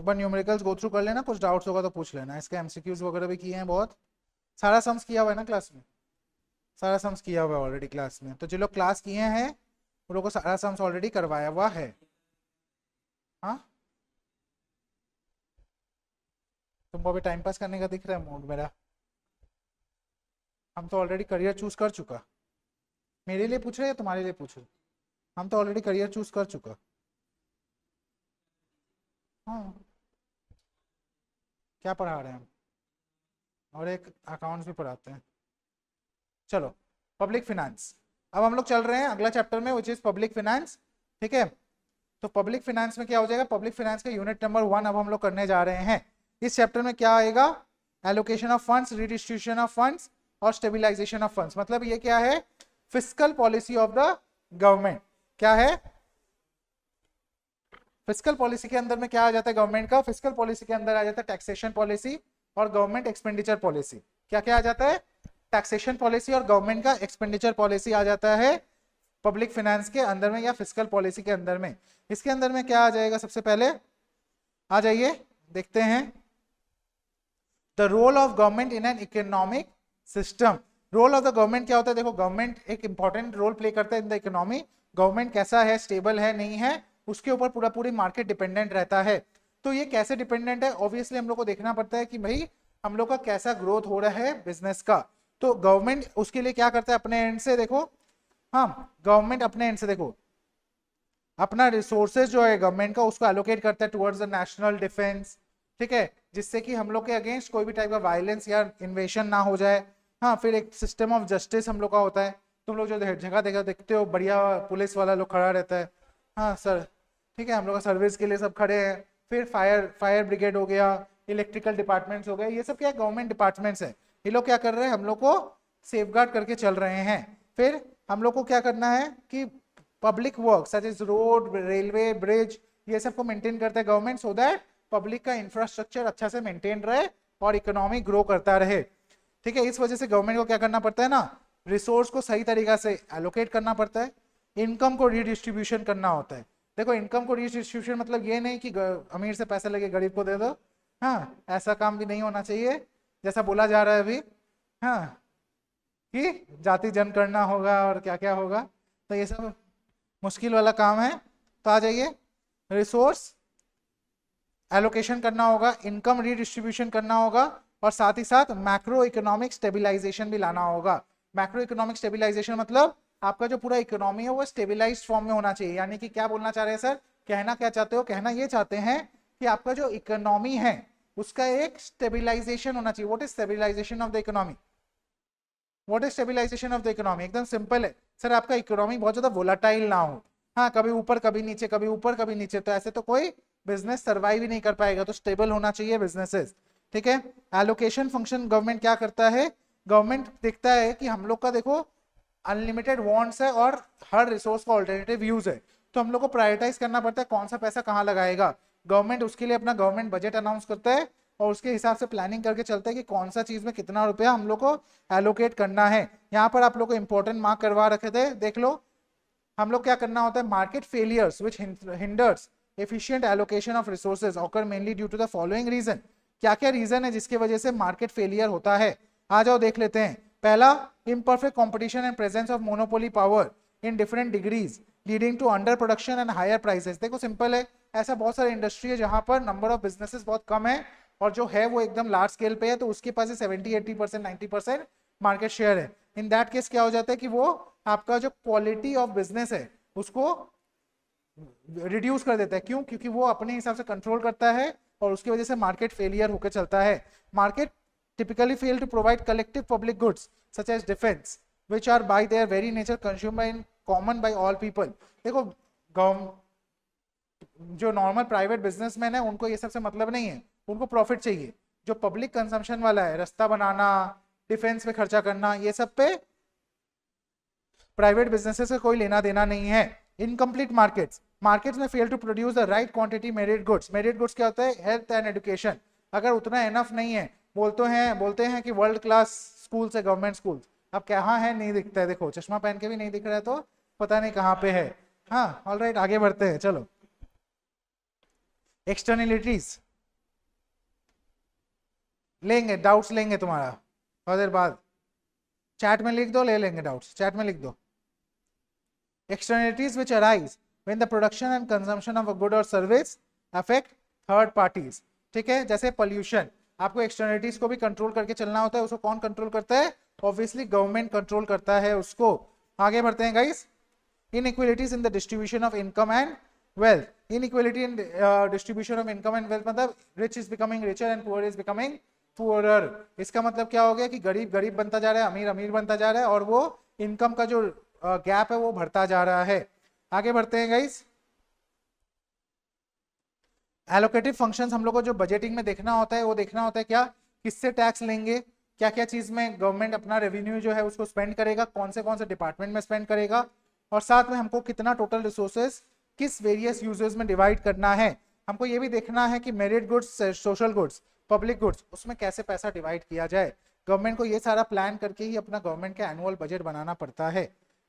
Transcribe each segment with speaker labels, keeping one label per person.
Speaker 1: एक बार numericals go through कर लेना, कुछ डाउट्स होगा तो पूछ लेना। इसके एमसीक्यूज वगैरह भी किए हैं बहुत, सारा सम्स किया हुआ है ना क्लास में, सारा सम्स किया हुआ है ऑलरेडी क्लास में। तो जो लोग क्लास किए हैं उन लोगों को सारा सम्स ऑलरेडी करवाया हुआ है। हाँ, तुमको अभी टाइम पास करने का दिख रहा है मूड मेरा? हम तो ऑलरेडी करियर चूज कर चुका। मेरे लिए पूछ रहे हैं या तुम्हारे लिए पूछ रहे? हम तो ऑलरेडी करियर चूज कर चुका। हाँ, क्या पढ़ा रहे हैं हम? और एक अकाउंट्स भी पढ़ाते हैं। चलो, पब्लिक फिनेंस। अब हम लोग चल रहे हैं अगला चैप्टर में, विच इज पब्लिक फिनेंस। ठीक है, तो पब्लिक फिनेंस में क्या हो जाएगा, पब्लिक फिनेंस का यूनिट नंबर 1 अब हम लोग करने जा रहे हैं। इस चैप्टर में क्या आएगा, allocation of funds, redistribution of funds और स्टेबिलाईजेशन ऑफ फंड्स। मतलब ये क्या है, fiscal policy of the government. क्या है, फिस्कल पॉलिसी के अंदर में क्या आ जाता है गवर्नमेंट का, फिस्कल पॉलिसी के अंदर आ जाता है टैक्सेशन पॉलिसी और गवर्नमेंट एक्सपेंडिचर पॉलिसी। क्या क्या आ जाता है, टैक्सेशन पॉलिसी और गवर्नमेंट का एक्सपेंडिचर पॉलिसी आ जाता है पब्लिक फाइनेंस के अंदर में या फिस्कल पॉलिसी के अंदर में। इसके अंदर में क्या आ जाएगा, सबसे पहले आ जाइए देखते हैं, the role of government in an economic system. Role of the government क्या होता है, देखो गवर्नमेंट एक इंपॉर्टेंट रोल प्ले करता है इन द इकोनॉमी। गवर्नमेंट कैसा है, स्टेबल है नहीं है, उसके ऊपर पूरा पूरी मार्केट डिपेंडेंट रहता है। तो ये कैसे डिपेंडेंट है, ऑब्वियसली हम लोग को देखना पड़ता है कि भाई हम लोग का कैसा ग्रोथ हो रहा है बिजनेस का। तो गवर्नमेंट उसके लिए क्या करता है अपने एंड से, देखो हाँ, गवर्नमेंट अपने एंड से देखो अपना रिसोर्सेज जो है गवर्नमेंट का उसको एलोकेट करता है टुवर्ड्स द नेशनल डिफेंस। ठीक है, जिससे कि हम लोग के अगेंस्ट कोई भी टाइप का वायलेंस या इन्वेशन ना हो जाए। हाँ, फिर एक सिस्टम ऑफ जस्टिस हम लोग का होता है। तुम लोग जो जगह जगह देखते हो बढ़िया पुलिस वाला लोग खड़ा रहता है। हाँ सर, ठीक है, हम लोग का सर्विस के लिए सब खड़े हैं। फिर फायर ब्रिगेड हो गया, इलेक्ट्रिकल डिपार्टमेंट्स हो गए, ये सब क्या गवर्नमेंट डिपार्टमेंट्स है। ये लोग क्या कर रहे हैं, हम लोग को सेफगार्ड करके चल रहे हैं। फिर हम लोग को क्या करना है कि public work such as road, railway, bridge, ये सब को मेंटेन करता है गवर्नमेंट, सो दैट पब्लिक का इंफ्रास्ट्रक्चर अच्छा से मेंटेन रहे और इकोनॉमी ग्रो करता रहे। ठीक है, इस वजह से गवर्नमेंट को क्या करना पड़ता है ना, रिसोर्स को सही तरीका से एलोकेट करना पड़ता है, इनकम को रिडिस्ट्रीब्यूशन करना होता है। देखो इनकम को रिडिस्ट्रीब्यूशन मतलब ये नहीं कि अमीर से पैसा लेके गरीब को दे दो। हाँ, ऐसा काम भी नहीं होना चाहिए जैसा बोला जा रहा है अभी। हाँ, कि जाति जनगणना होगा और क्या क्या होगा, तो ये सब मुश्किल वाला काम है। तो आ जाइए, रिसोर्स एलोकेशन करना होगा, इनकम रिडिस्ट्रीब्यूशन करना होगा और साथ ही साथ मैक्रो इकोनॉमिक स्टेबिलाईजेशन भी लाना होगा। मैक्रो इकोनॉमिक स्टेबिलाईजेशन मतलब आपका जो पूरा इकोनॉमी है वो स्टेबिलाइज्ड फॉर्म में होना चाहिए। यानी कि क्या बोलना चाह रहे हैं सर, कहना क्या चाहते हो, कहना ये चाहते हैं कि आपका जो इकोनॉमी है उसका एक स्टेबिलाईजेशन होना चाहिए। What is stabilisation of the economy, what is stabilisation of the economy? एकदम सिंपल है सर, आपका इकोनॉमी बहुत ज्यादा वोलाटाइल ना हो। हाँ, कभी ऊपर कभी नीचे, कभी ऊपर कभी नीचे, तो ऐसे तो कोई बिजनेस सर्वाइव ही नहीं कर पाएगा। तो स्टेबल होना चाहिए बिजनेसेस। ठीक है, एलोकेशन फंक्शन गवर्नमेंट क्या करता है, गवर्नमेंट देखता है कि हम लोग का देखो अनलिमिटेड वांट्स है और हर रिसोर्स का ऑल्टरनेटिव यूज है, तो हम लोग को प्रायोरिटाइज करना पड़ता है कौन सा पैसा कहाँ लगाएगा। गवर्नमेंट उसके लिए अपना गवर्नमेंट बजट अनाउंस करता है और उसके हिसाब से प्लानिंग करके चलता है कि कौन सा चीज में कितना रुपया हम लोग को एलोकेट करना है। यहाँ पर आप लोग को इंपॉर्टेंट मार्क करवा रखे थे, देख लो। हम लोग क्या करना होता है, market failures which hinders efficient allocation of resources occur mainly due to the following reason. क्या क्या रीजन है जिसकी वजह से मार्केट फेलियर होता है, आ जाओ देख लेते हैं। पहला, imperfect competition and presence of monopoly power in different degrees leading to under production and higher prices। देखो सिंपल है, ऐसा बहुत सारे इंडस्ट्री है जहां पर नंबर ऑफ बिजनेसेस बहुत कम है और जो है वो एकदम लार्ज स्केल पे है, तो उसके पास 70-80%, 90% मार्केट शेयर है। इन दैट केस क्या हो जाता है कि वो आपका जो क्वालिटी ऑफ बिजनेस है उसको रिड्यूस कर देता है। क्यों? क्योंकि वो अपने हिसाब से कंट्रोल करता है और उसकी वजह से मार्केट फेलियर होकर चलता है। Market typically fail to provide collective public goods such as defense which are by their very nature consumed in common by all people। देखो जो नॉर्मल प्राइवेट बिजनेसमैन है उनको ये सब से मतलब नहीं है, उनको प्रॉफिट चाहिए। जो पब्लिक कंजम्पशन वाला है, रास्ता बनाना, डिफेंस पे खर्चा करना, ये सब पे प्राइवेट बिजनेसेस का कोई लेना देना नहीं है। इनकम्प्लीट मार्केट्स में fail to produce the right quantity merit goods. Merit goods क्या होता है, हेल्थ एंड एजुकेशन। अगर उतना एनफ नहीं है, बोलते हैं कि वर्ल्ड क्लास स्कूल्स है गवर्नमेंट स्कूल, अब कहाँ है नहीं दिखता है। देखो चश्मा पहन के भी नहीं दिख रहा है, तो पता नहीं कहाँ पे है। हाँ ऑलराइट, आगे बढ़ते हैं, चलो। एक्सटर्नलिटीज, लेंगे, डाउट्स लेंगे तुम्हारा थोड़ी देर बाद, चैट में लिख दो, ले लेंगे डाउट्स, चैट में लिख दो। Externalities which arise when the production and consumption of a good or service affect third parties। ठीक है, जैसे पोल्यूशन, आपको एक्सटर्नलिटीज को भी कंट्रोल करके चलना होता है, उसको कौन कंट्रोल करता है? ऑब्वियसली गवर्नमेंट कंट्रोल करता है उसको। आगे बढ़ते हैं guys. Inequalities in the distribution of income and wealth. Inequality in distribution of income and wealth मतलब rich is becoming richer and poor is becoming poorer. इसका मतलब क्या हो गया कि गरीब गरीब बनता जा रहा है, अमीर अमीर बनता जा रहा है, और वो इनकम का जो गैप है वो बढ़ता जा रहा है। आगे बढ़ते हैं गाइस। एलोकेटिव फंक्शंस हम लोग को जो बजटिंग में देखना होता है वो देखना होता है क्या, किससे टैक्स लेंगे, क्या क्या चीज में गवर्नमेंट अपना रेवेन्यू जो है उसको स्पेंड करेगा, कौन से डिपार्टमेंट में स्पेंड करेगा, और साथ में हमको कितना टोटल रिसोर्सेस किस वेरियस यूजर्स में डिवाइड करना है। हमको ये भी देखना है कि merit goods, social goods, public goods, उसमें कैसे पैसा डिवाइड किया जाए। गवर्नमेंट को ये सारा प्लान करके ही अपना गवर्नमेंट का एनुअल बजट बनाना पड़ता है।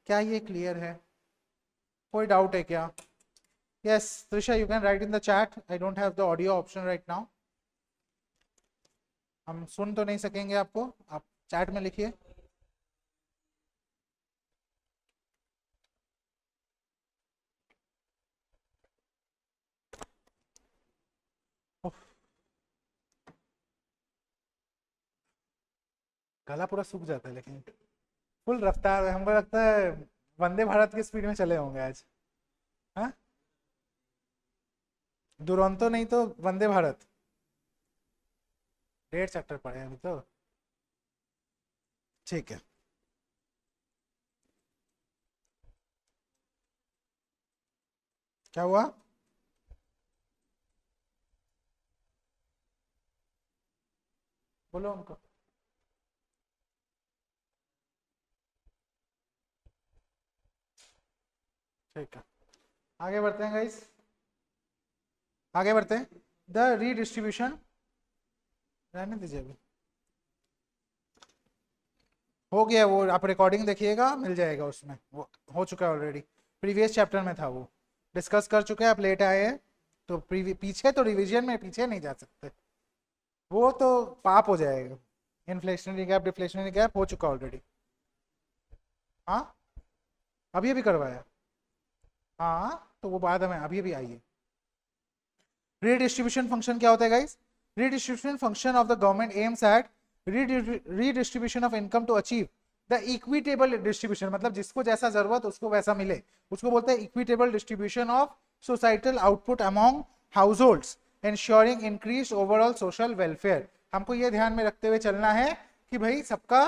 Speaker 1: क्या ये क्लियर है? कोई डाउट है क्या? Yes Trisha, you can write in the chat. I don't have the audio option right now. हम सुन तो नहीं सकेंगे आपको, आप चैट में लिखिए। गला पूरा सूख जाता है, लेकिन फुल रफ्तार, हमको लगता है वंदे भारत की स्पीड में चले होंगे आज। हाँ, दुरंतो नहीं तो वंदे भारत। 1.5 चैप्टर पढ़े हैं अभी तो। ठीक है, क्या हुआ? बोलो उनको। ठीक है, आगे बढ़ते हैं गाइस, आगे बढ़ते हैं। द रीडिस्ट्रीब्यूशन, रहने दीजिए अभी, हो गया वो, आप रिकॉर्डिंग देखिएगा, मिल जाएगा उसमें, वो हो चुका है ऑलरेडी, प्रीवियस चैप्टर में था वो, डिस्कस कर चुके हैं। आप लेट आए हैं तो पीछे तो रिवीजन में पीछे नहीं जा सकते, वो तो पाप हो जाएगा। इन्फ्लेशनरी गैप, डिफ्लेशनरी गैप हो चुका ऑलरेडी। हाँ, अभी अभी करवाया। हाँ, तो वो बाद में, अभी अभी आइए। रीडिस्ट्रीब्यूशन फंक्शन क्या होता है guys? Redistribution function of the government aims at redistribution of income to achieve the equitable distribution, मतलब जिसको जैसा जरूरत उसको वैसा मिले, उसको बोलते हैं equitable distribution of societal output among households ensuring increase overall social welfare. हमको ये ध्यान में रखते हुए चलना है कि भाई सबका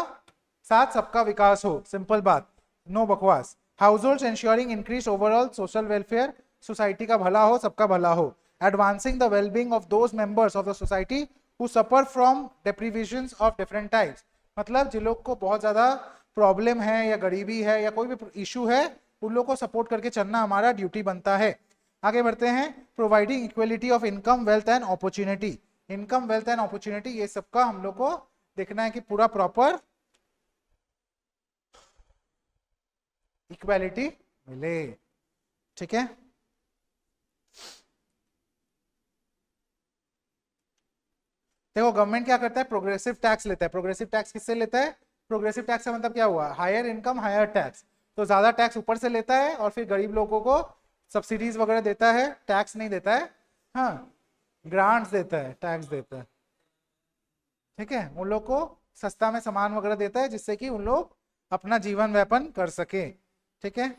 Speaker 1: साथ सबका विकास हो, सिंपल बात, नो बकवास। Households ensuring increase overall social welfare, society का भला हो, सबका भला हो। Advancing the wellbeing of those members of the society who suffer from deprivations of different types, मतलब जिन लोग को बहुत ज्यादा प्रॉब्लम है या गरीबी है या कोई भी इशू है, उन लोग को सपोर्ट करके चलना हमारा ड्यूटी बनता है। आगे बढ़ते हैं। Providing equality of income, wealth and opportunity. Income, wealth and opportunity, ये सबका हम लोग को देखना है कि पूरा प्रॉपर इक्वालिटी मिले। ठीक है, देखो गवर्नमेंट क्या करता है, प्रोग्रेसिव टैक्स लेता है। प्रोग्रेसिव टैक्स किससे लेता है? प्रोग्रेसिव टैक्स का मतलब क्या हुआ? हायर इनकम हायर टैक्स, तो ज्यादा टैक्स ऊपर से लेता है और फिर गरीब लोगों को सब्सिडीज वगैरह देता है, टैक्स नहीं देता है, हाँ ग्रांट्स देता है, टैक्स देता है। ठीक है, उन लोग को सस्ता में सामान वगैरह देता है जिससे कि उन लोग अपना जीवन व्यापन कर सके। ठीक है,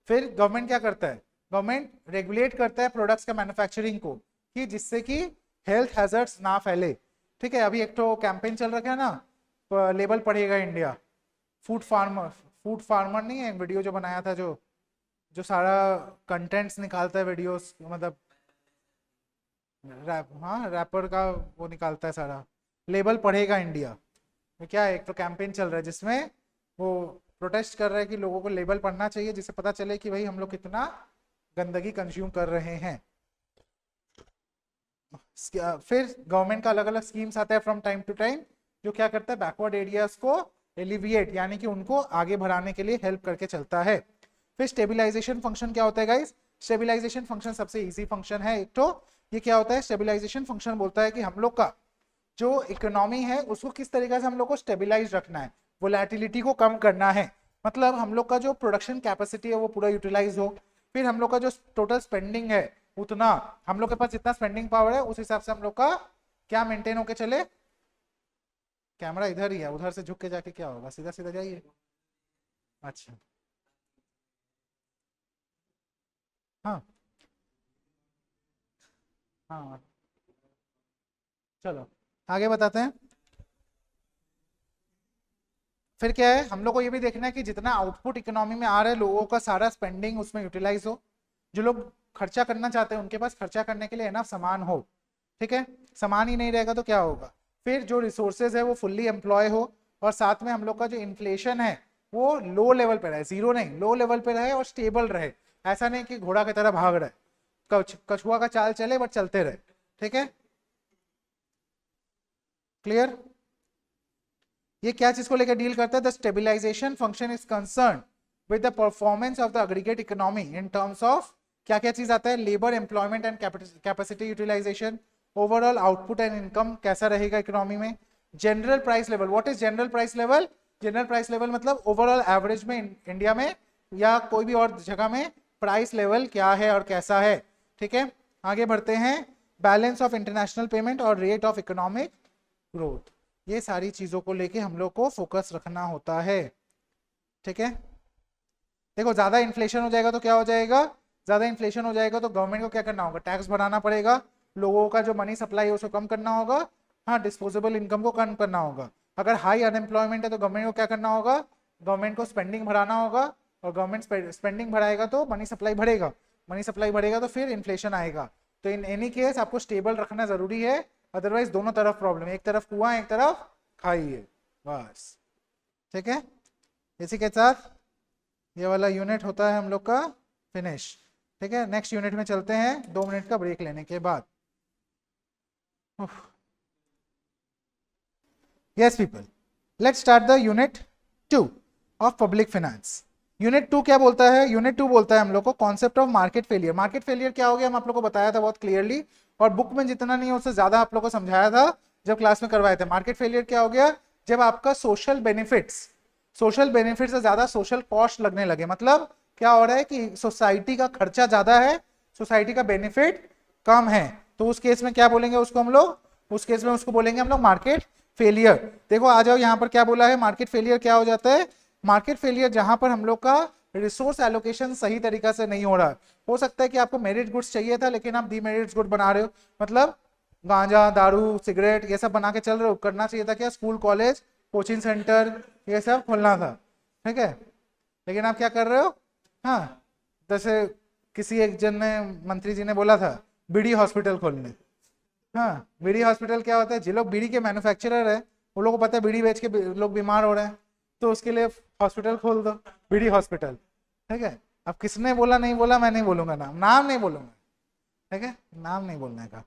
Speaker 1: फिर गवर्नमेंट क्या करता है? गवर्नमेंट रेगुलेट करता है प्रोडक्ट्स का मैन्युफैक्चरिंग को, कि जिससे कि हेल्थ हैजर्ड्स ना फैले। ठीक है, अभी एक तो कैंपेन चल रखा है ना, लेबल पढ़ेगा इंडिया, फूड फार्मर नहीं है, वीडियो जो बनाया था, जो जो सारा कंटेंट्स निकालता है वीडियोस, मतलब हाँ रैपर का वो निकालता है सारा, लेबल पढ़ेगा इंडिया में। क्या है, एक तो कैंपेन चल रहा है जिसमें वो प्रोटेस्ट कर रहे हैं कि लोगों को लेबल पढ़ना चाहिए, जिससे पता चले कि भाई हम लोग कितना गंदगी कंज्यूम कर रहे हैं। फिर गवर्नमेंट का अलग अलग स्कीम्स आता है फ्रॉम टाइम टू टाइम, जो क्या करता है, बैकवर्ड एरियाज को एलिविएट यानी कि उनको आगे बढ़ाने के लिए हेल्प करके चलता है। फिर स्टेबिलाईजेशन फंक्शन क्या होता है गाइस? स्टेबिलाईजेशन फंक्शन सबसे इजी फंक्शन है एक तो, ये क्या होता है, स्टेबिलाईजेशन फंक्शन बोलता है कि हम लोग का जो इकोनॉमी है उसको किस तरीके से हम लोग को स्टेबिलाईज रखना है, वोलेटिलिटी को कम करना है, मतलब हम लोग का जो प्रोडक्शन कैपेसिटी है वो पूरा यूटिलाइज हो, फिर हम लोग का जो टोटल स्पेंडिंग है उतना, हम लोग के पास जितना स्पेंडिंग पावर है उस हिसाब से हम लोग का क्या मेंटेन होके चले। कैमरा इधर ही है, उधर से झुक के जाके क्या होगा, सीधा सीधा जाइए। अच्छा हाँ हाँ, चलो आगे बताते हैं। फिर क्या है, हम लोग को ये भी देखना है कि जितना आउटपुट इकोनॉमी में आ रहा है लोगों का सारा स्पेंडिंग उसमें यूटिलाइज हो, जो लोग खर्चा करना चाहते हैं उनके पास खर्चा करने के लिए एनफ सामान हो, ठीक है। सामान ही नहीं रहेगा तो क्या होगा, फिर जो रिसोर्सेज है वो फुल्ली एम्प्लॉय हो, और साथ में हम लोग का जो इन्फ्लेशन है वो लो लेवल पे रहे, जीरो नहीं लो लेवल पे रहे और स्टेबल रहे, ऐसा नहीं कि घोड़ा की तरह भाग रहे, कछुआ का चाल चले बट चलते रहे, ठीक है, क्लियर। ये क्या चीज को लेकर डील करता है, the stabilisation function is concern with the performance of the aggregate economy in terms of क्या क्या चीज आता है, labour employment and capacity utilisation, overall output and income कैसा रहेगा इकोनॉमी में, general price level, what is general price level, general price level मतलब overall average में इंडिया में या कोई भी और जगह में प्राइस लेवल क्या है और कैसा है, ठीक है। आगे बढ़ते हैं, बैलेंस ऑफ इंटरनेशनल पेमेंट और रेट ऑफ इकोनॉमिक ग्रोथ, ये सारी चीजों को लेके हम लोग को फोकस रखना होता है, ठीक है। देखो ज्यादा इन्फ्लेशन हो जाएगा तो क्या हो जाएगा, ज्यादा इन्फ्लेशन हो जाएगा तो गवर्नमेंट को क्या करना होगा, टैक्स बढ़ाना पड़ेगा, लोगों का जो मनी सप्लाई है उसको कम करना होगा, हाँ डिस्पोजेबल इनकम को कम करना होगा। अगर हाई अनएम्प्लॉयमेंट है तो गवर्नमेंट को क्या करना होगा, गवर्नमेंट को स्पेंडिंग बढ़ाना होगा, और गवर्नमेंट स्पेंडिंग बढ़ाएगा तो मनी सप्लाई बढ़ेगा, मनी सप्लाई बढ़ेगा तो फिर इन्फ्लेशन आएगा। तो इन एनी केस आपको स्टेबल रखना जरूरी है, अदरवाइज दोनों तरफ प्रॉब्लम, एक तरफ कुआं एक तरफ खाई है, बस, ठीक है। इसी के साथ ये वाला यूनिट होता है हम लोग का फिनिश, ठीक है। नेक्स्ट यूनिट में चलते हैं 2 मिनट का ब्रेक लेने के बाद। Yes people, let's start the unit 2 of public finance. Unit 2 क्या बोलता है, यूनिट 2 बोलता है हम लोग को concept of market failure. Market failure क्या हो गया, हम आप लोग को बताया था बहुत क्लियरली, और बुक में जितना नहीं है उससे ज्यादा आप लोग को समझाया था जब क्लास में करवाए थे। मार्केट फेलियर क्या हो गया, जब आपका सोशल बेनिफिट्स से ज्यादा सोशल कॉस्ट लगने लगे, मतलब क्या हो रहा है कि सोसाइटी का खर्चा ज्यादा है, सोसाइटी का बेनिफिट कम है, तो उस केस में क्या बोलेंगे उसको हम लोग, उस केस में उसको बोलेंगे हम लोग मार्केट फेलियर। देखो आ जाओ यहाँ पर क्या बोला है, मार्केट फेलियर क्या हो जाता है, मार्केट फेलियर जहां पर हम लोग का रिसोर्स एलोकेशन सही तरीका से नहीं हो रहा है। हो सकता है कि आपको मेरिट गुड्स चाहिए था लेकिन आप डीमेरिट गुड बना रहे हो, मतलब गांजा दारू सिगरेट ये सब बना के चल रहे हो, करना चाहिए था क्या, स्कूल कॉलेज कोचिंग सेंटर ये सब खोलना था, ठीक है, लेकिन आप क्या कर रहे हो, हाँ जैसे किसी एक जन ने, मंत्री जी ने बोला था बीड़ी हॉस्पिटल खोलने, हाँ बीड़ी हॉस्पिटल क्या होता है, जो लोग बीड़ी के मैन्युफैक्चरर है वो लोगों को पता है बीड़ी बेच के लोग बीमार हो रहे हैं, तो उसके लिए हॉस्पिटल खोल दो, बीड़ी हॉस्पिटल, ठीक है। अब किसने बोला नहीं बोला मैं नहीं बोलूंगा, नाम नहीं बोलूंगा, ठीक है, नाम नहीं बोलने का,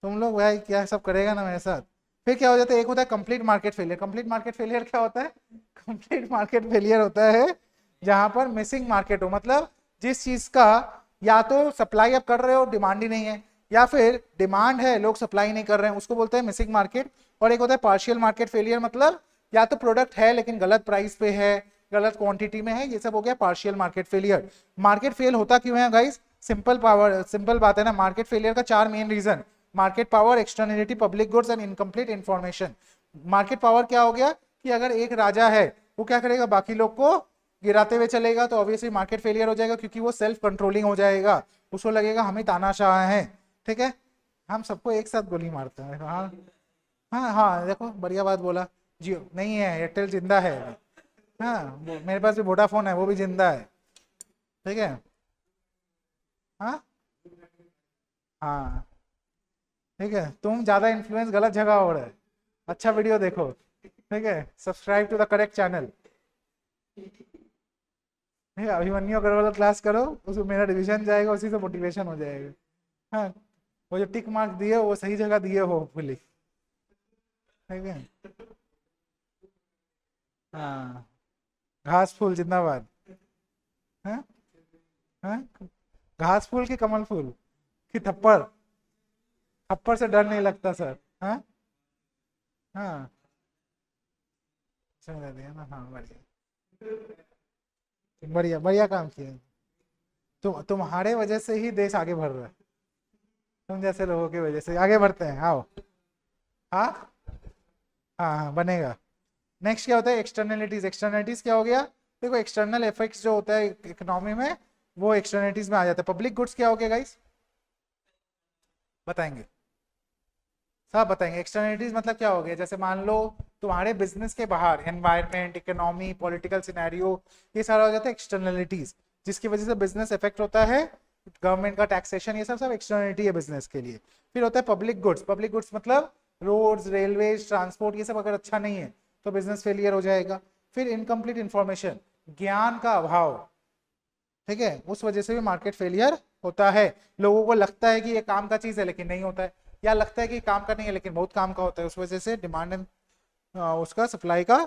Speaker 1: तुम लोग भाई क्या सब करेगा ना मेरे साथ। फिर क्या हो जाता है, एक होता है complete market failure. Complete market failure क्या होता है, कंप्लीट मार्केट फेलियर होता है जहां पर मिसिंग मार्केट हो, मतलब जिस चीज का या तो सप्लाई आप कर रहे हो डिमांड ही नहीं है, या फिर डिमांड है लोग सप्लाई नहीं कर रहे हैं, उसको बोलते हैं मिसिंग मार्केट। और एक होता है पार्शियल मार्केट फेलियर, मतलब या तो प्रोडक्ट है लेकिन गलत प्राइस पे है, गलत क्वांटिटी में है, ये सब हो गया partial market failure. Market fail होता क्यों है गाइस, सिंपल बात है ना, मार्केट फेलियर का 4 main reason, market power, externality, public goods and incomplete information. Market power क्या हो गया कि अगर एक राजा है वो क्या करेगा, बाकी लोग को गिराते हुए चलेगा, तो ऑब्वियसली मार्केट फेलियर हो जाएगा, क्योंकि वो सेल्फ कंट्रोलिंग हो जाएगा, उसको लगेगा हम ही तानाशाह हैं, ठीक है। हम सबको एक साथ गोली मारते हैं, हाँ हाँ हाँ, देखो बढ़िया बात बोला, जियो नहीं है, एयरटेल जिंदा है, हाँ मेरे पास भी वोडाफोन है वो भी जिंदा है, ठीक है, हाँ हाँ, ठीक है। तुम ज्यादा इन्फ्लुएंस गलत जगह हो रहा है, अच्छा वीडियो देखो, ठीक है, subscribe to the correct channel, ठीक है, अभिमन्यु अग्रवाल क्लास करो, उसमें मेरा डिवीजन जाएगा, उसी से मोटिवेशन हो जाएगा, हाँ वो जो टिक मार्क दिए वो सही जगह दिए हो होपफुली, ठीक है, हाँ घास फूल जिंदाबाद, हाँ हाँ, घास फूल की कमल फूल, कि थप्पड़? थप्पड़ से डर नहीं लगता सर? हाँ हाँ, समझा दिया ना। हाँ बढ़िया, बढ़िया बढ़िया काम किए। तुम्हारे वजह से ही देश आगे बढ़ रहा है। तुम जैसे लोगों की वजह से आगे बढ़ते हैं। आओ। हाँ हाँ हाँ बनेगा। नेक्स्ट क्या होता है? एक्सटर्नलिटीज। एक्सटर्नलिटीज क्या हो गया? देखो एक्सटर्नल इफेक्ट्स जो होता है इकोनॉमी में, वो एक्सटर्नलिटीज में आ जाता है। पब्लिक गुड्स क्या हो गया गाइस? बताएंगे, सब बताएंगे। एक्सटर्नलिटीज मतलब क्या हो गया? जैसे मान लो तुम्हारे बिजनेस के बाहर एनवायरनमेंट, इकोनॉमी, पॉलिटिकल सिनेरियो, ये सारा हो जाता है एक्सटर्नलिटीज, जिसकी वजह से बिजनेस इफेक्ट होता है। गवर्नमेंट का टैक्सेशन, ये सब सब एक्सटर्नलिटी है बिजनेस के लिए। फिर होता है पब्लिक गुड्स। पब्लिक गुड्स मतलब रोड्स, रेलवेज, ट्रांसपोर्ट, ये सब अगर अच्छा नहीं है तो बिजनेस फेलियर हो जाएगा। फिर इनकम्प्लीट इंफॉर्मेशन, ज्ञान का अभाव, ठीक है, उस वजह से भी मार्केट फेलियर होता है। लोगों को लगता है कि ये काम का चीज है लेकिन नहीं होता है, या लगता है कि काम का नहीं है लेकिन बहुत काम का होता है। उस वजह से डिमांड एंड उसका सप्लाई का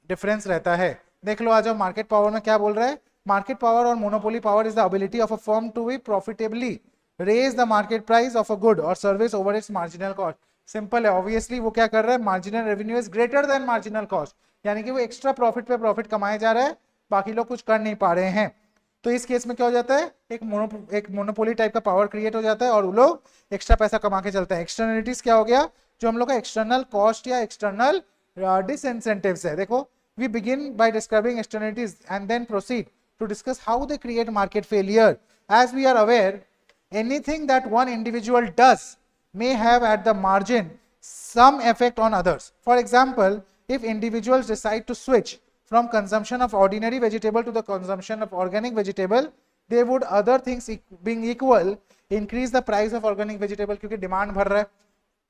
Speaker 1: डिफरेंस रहता है। देख लो, आ जाओ मार्केट पावर में क्या बोल रहा है। मार्केट पावर और monopoly power is the ability of a firm to be profitably raise the market price of a good or service over its marginal cost. Simple है, ऑब्वियसली वो क्या कर रहा है? Marginal revenue is greater than marginal cost, यानी कि वो extra profit पे प्रॉफिट कमाया जा रहा है, बाकी लोग कुछ कर नहीं पा रहे हैं। तो इस केस में क्या हो जाता है? एक मोनोपोली टाइप का पावर क्रिएट हो जाता है और वो लोग एक्स्ट्रा पैसा कमा के चलते हैं। एक्सटर्नलिटीज क्या हो गया? जो हम लोग का एक्सटर्नल कॉस्ट या एक्सटर्नल डिसइंसेंटिव्स है। देखो, we begin by describing externalities and then proceed to discuss how they create market failure. As we are aware, anything that one individual does may have at the margin some effect on others. For example, if individuals decide to switch from consumption of ordinary vegetable to the consumption of organic vegetable, they would, other things being equal, increase the price of organic vegetable, क्योंकि demand बढ़ रहा है।